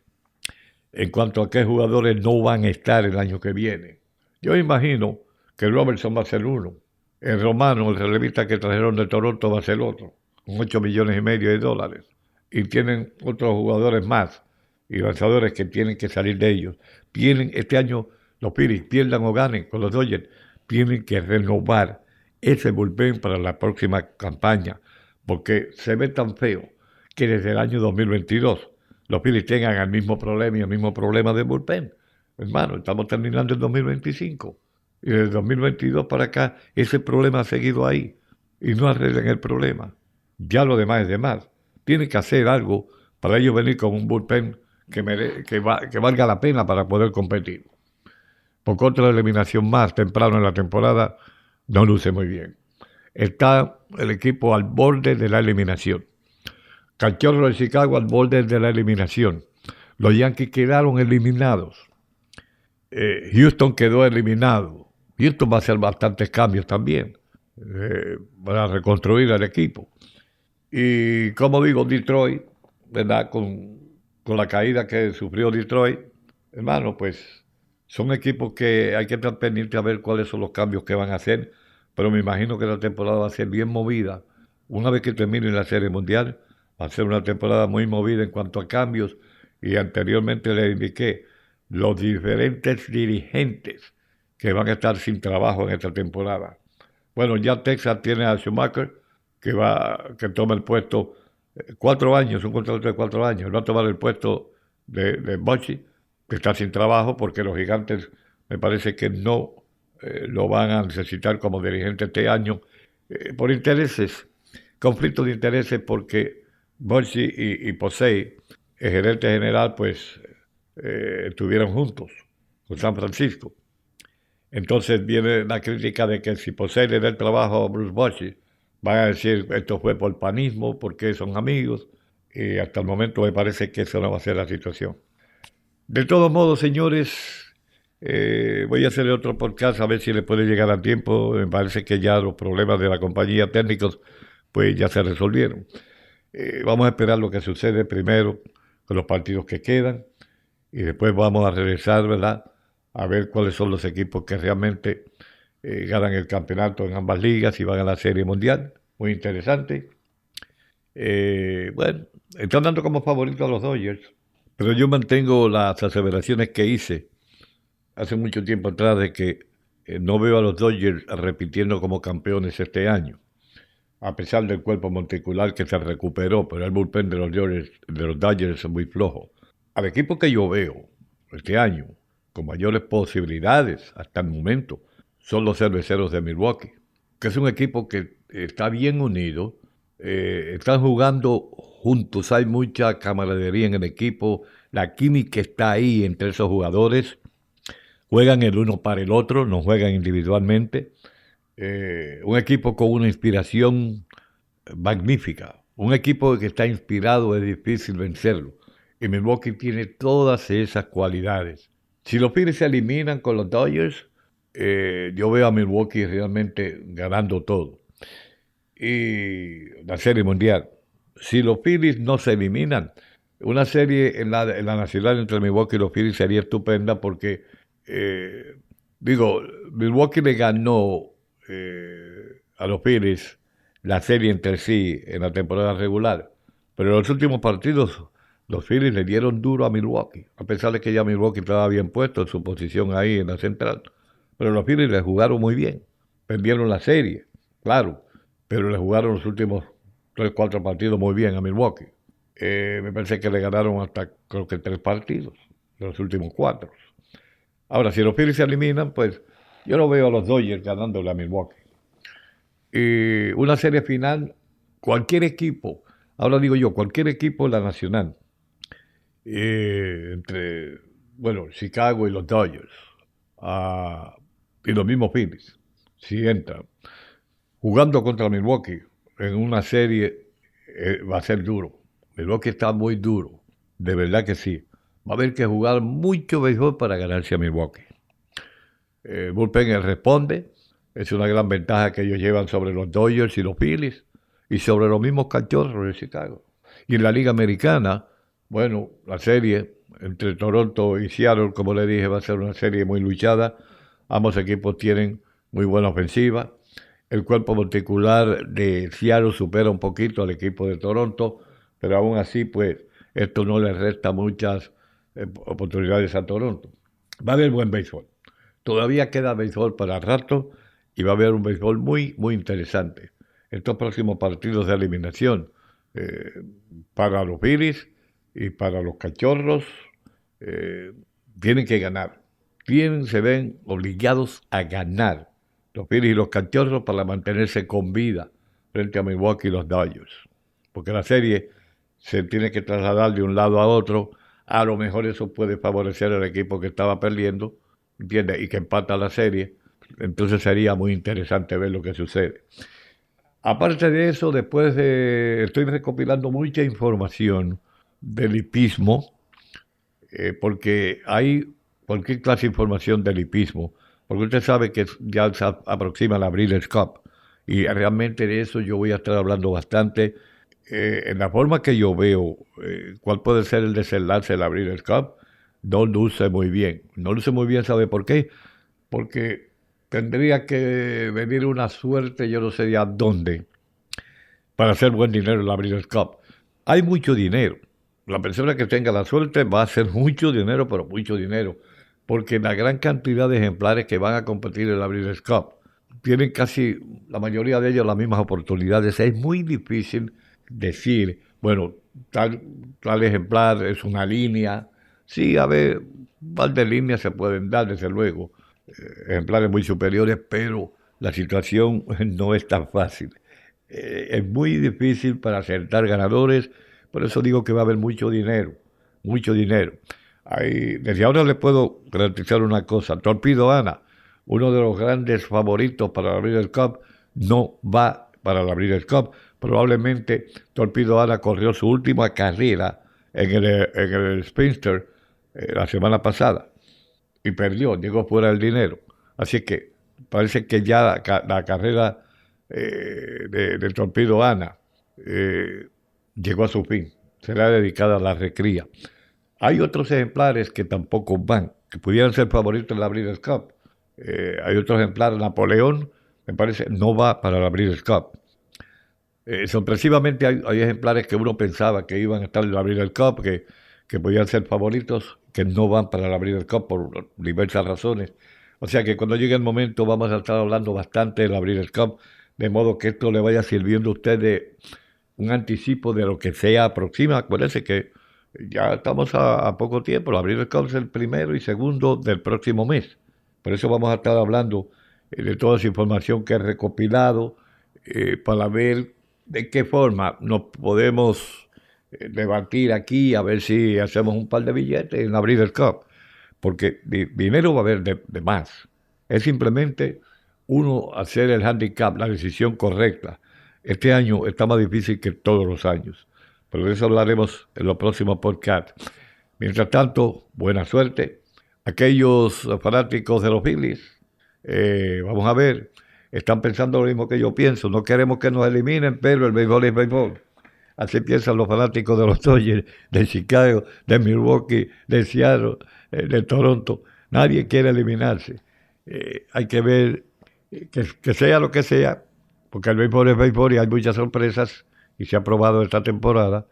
en cuanto a qué jugadores no van a estar el año que viene. Yo imagino que Robertson va a ser uno. El Romano, el relevista que trajeron de Toronto, va a ser otro, con $8,5 millones. Y tienen otros jugadores más y lanzadores que tienen que salir de ellos. Este año los Phillies, pierdan o ganen con los Dodgers, tienen que renovar ese bullpen para la próxima campaña, porque se ve tan feo que desde el año 2022 los Phillies tengan el mismo problema y el mismo problema de bullpen. Hermano, estamos terminando el 2025 y desde el 2022 para acá ese problema ha seguido ahí y no arreglan el problema. Ya lo demás es de más. Tienen que hacer algo para ellos venir con un bullpen que valga la pena para poder competir. Porque otra eliminación más temprano en la temporada no luce muy bien. Está el equipo al borde de la eliminación. Cachorro de Chicago al borde de la eliminación. Los Yankees quedaron eliminados. Houston quedó eliminado. Houston va a hacer bastantes cambios también para reconstruir el equipo. Y como digo, Detroit, ¿verdad? Con la caída que sufrió Detroit, hermano, pues son equipos que hay que estar pendientes a ver cuáles son los cambios que van a hacer, pero me imagino que la temporada va a ser bien movida. Una vez que termine la Serie Mundial, va a ser una temporada muy movida en cuanto a cambios, y anteriormente les indiqué los diferentes dirigentes que van a estar sin trabajo en esta temporada. Bueno, ya Texas tiene a Schumacher, que toma el puesto 4 años, un contrato de 4 años, va a tomar el puesto de Bochy, que está sin trabajo porque los Gigantes me parece que no lo van a necesitar como dirigente este año por intereses, conflictos de intereses, porque Bochy y Posey, el gerente general, pues estuvieron juntos con San Francisco. Entonces viene la crítica de que si Posey le da el trabajo a Bruce Bochy, van a decir esto fue por panismo, porque son amigos, y hasta el momento me parece que eso no va a ser la situación. De todos modos, señores, voy a hacer otro podcast a ver si le puede llegar a tiempo. Me parece que ya los problemas de la compañía técnicos pues ya se resolvieron. Vamos a esperar lo que sucede primero con los partidos que quedan y después vamos a regresar, ¿verdad?, a ver cuáles son los equipos que realmente ganan el campeonato en ambas ligas y van a la Serie Mundial. Muy interesante. Bueno, están dando como favorito a los Dodgers, pero yo mantengo las aseveraciones que hice hace mucho tiempo atrás de que no veo a los Dodgers repitiendo como campeones este año, a pesar del cuerpo monticular que se recuperó, pero el bullpen de los Dodgers es muy flojo. Al equipo que yo veo este año con mayores posibilidades hasta el momento son los Cerveceros de Milwaukee, que es un equipo que está bien unido, están jugando juntos, hay mucha camaradería en el equipo, la química está ahí entre esos jugadores, juegan el uno para el otro, no juegan individualmente. Un equipo con una inspiración magnífica, un equipo que está inspirado, es difícil vencerlo, y Milwaukee tiene todas esas cualidades. Si los Phillies se eliminan con los Dodgers, yo veo a Milwaukee realmente ganando todo. Y la Serie Mundial. Si los Phillies no se eliminan, una serie en la nacional entre Milwaukee y los Phillies sería estupenda porque, Milwaukee le ganó a los Phillies la serie entre sí en la temporada regular, pero en los últimos partidos los Phillies le dieron duro a Milwaukee, a pesar de que ya Milwaukee estaba bien puesto en su posición ahí en la central. Pero los Phillies le jugaron muy bien, perdieron la serie, claro, pero le jugaron los últimos 3-4 partidos muy bien a Milwaukee. Me parece que le ganaron hasta, creo que 3 partidos, de los últimos 4. Ahora, si los Phillies se eliminan, pues yo no veo a los Dodgers ganándole a Milwaukee. Y una serie final, cualquier equipo, ahora digo yo, cualquier equipo en la nacional, entre, Chicago y los Dodgers, y los mismos Phillies, si entran, jugando contra Milwaukee en una serie, va a ser duro. Milwaukee está muy duro, de verdad que sí. va a haber que jugar mucho béisbol para ganarse a Milwaukee. Bullpen responde, es una gran ventaja que ellos llevan sobre los Dodgers y los Phillies y sobre los mismos Cachorros de Chicago. Y en la Liga Americana, bueno, la serie entre Toronto y Seattle, como le dije, va a ser una serie muy luchada. Ambos equipos tienen muy buena ofensiva. El cuerpo particular de Seattle supera un poquito al equipo de Toronto, pero aún así, pues, esto no le resta muchas oportunidades a Toronto. Va a haber buen béisbol. Todavía queda béisbol para rato y va a haber un béisbol muy, muy interesante. Estos próximos partidos de eliminación para los Phillies y para los Cachorros tienen que ganar. Se ven obligados a ganar los Phillies y los Cachorros para mantenerse con vida frente a Milwaukee y los Dodgers. Porque la serie se tiene que trasladar de un lado a otro. A lo mejor eso puede favorecer al equipo que estaba perdiendo, ¿entiendes? Y que empata la serie. Entonces sería muy interesante ver lo que sucede. Aparte de eso, estoy recopilando mucha información del hipismo, porque hay cualquier clase de información del hipismo, porque usted sabe que ya se aproxima la Breeders' Cup, y realmente de eso yo voy a estar hablando bastante. En la forma que yo veo cuál puede ser el desenlace de la Breeders' Cup, no luce muy bien. No luce muy bien, ¿sabe por qué? Porque tendría que venir una suerte, yo no sé de a dónde, para hacer buen dinero en la Breeders' Cup. Hay mucho dinero. La persona que tenga la suerte va a hacer mucho dinero, pero mucho dinero, porque la gran cantidad de ejemplares que van a competir en la Breeders' Cup tienen casi la mayoría de ellos las mismas oportunidades. Es muy difícil decir, bueno, tal ejemplar es una línea. Sí, a ver, un par de líneas se pueden dar, desde luego, ejemplares muy superiores, pero la situación no es tan fácil. Es muy difícil para acertar ganadores, por eso digo que va a haber mucho dinero, mucho dinero. Desde ahora les puedo garantizar una cosa, Torpedo Ana, uno de los grandes favoritos para la Breeders' Cup, no va para la Breeders' Cup. Probablemente Torpedo Ana corrió su última carrera en el Spinster la semana pasada y perdió, llegó fuera del dinero. Así que parece que ya la carrera de Torpedo Ana llegó a su fin, será dedicada a la recría. Hay otros ejemplares que tampoco van, que pudieran ser favoritos en la Breeders' Cup. Hay otro ejemplar, Napoleón, me parece, no va para la Breeders' Cup. Sorpresivamente hay ejemplares que uno pensaba que iban a estar en la Breeders' Cup, que podían ser favoritos, que no van para la Breeders' Cup por diversas razones. O sea que cuando llegue el momento vamos a estar hablando bastante de la Breeders' Cup, de modo que esto le vaya sirviendo a usted de un anticipo de lo que se aproxima. Acuérdense que ya estamos a poco tiempo, la Breeders' Cup es el 1 y 2 del próximo mes. Por eso vamos a estar hablando de toda esa información que he recopilado para ver de qué forma nos podemos debatir aquí, a ver si hacemos un par de billetes en la Breeders' Cup, porque dinero va a haber de más. Es simplemente uno hacer el handicap, la decisión correcta. Este año está más difícil que todos los años, pero de eso hablaremos en los próximos podcasts. Mientras tanto, buena suerte. Aquellos fanáticos de los Phillies, vamos a ver, están pensando lo mismo que yo pienso. No queremos que nos eliminen, pero el béisbol es béisbol. Así piensan los fanáticos de los Dodgers, de Chicago, de Milwaukee, de Seattle, de Toronto. Nadie quiere eliminarse. Hay que ver que sea lo que sea, porque el béisbol es béisbol y hay muchas sorpresas, y se ha probado esta temporada,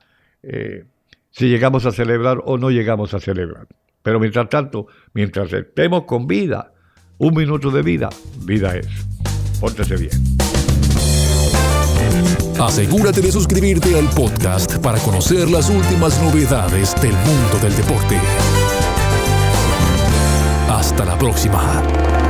si llegamos a celebrar o no llegamos a celebrar. Pero mientras tanto, mientras estemos con vida, 1 minuto de vida, vida es. Pórtese bien. Asegúrate de suscribirte al podcast para conocer las últimas novedades del mundo del deporte. Hasta la próxima.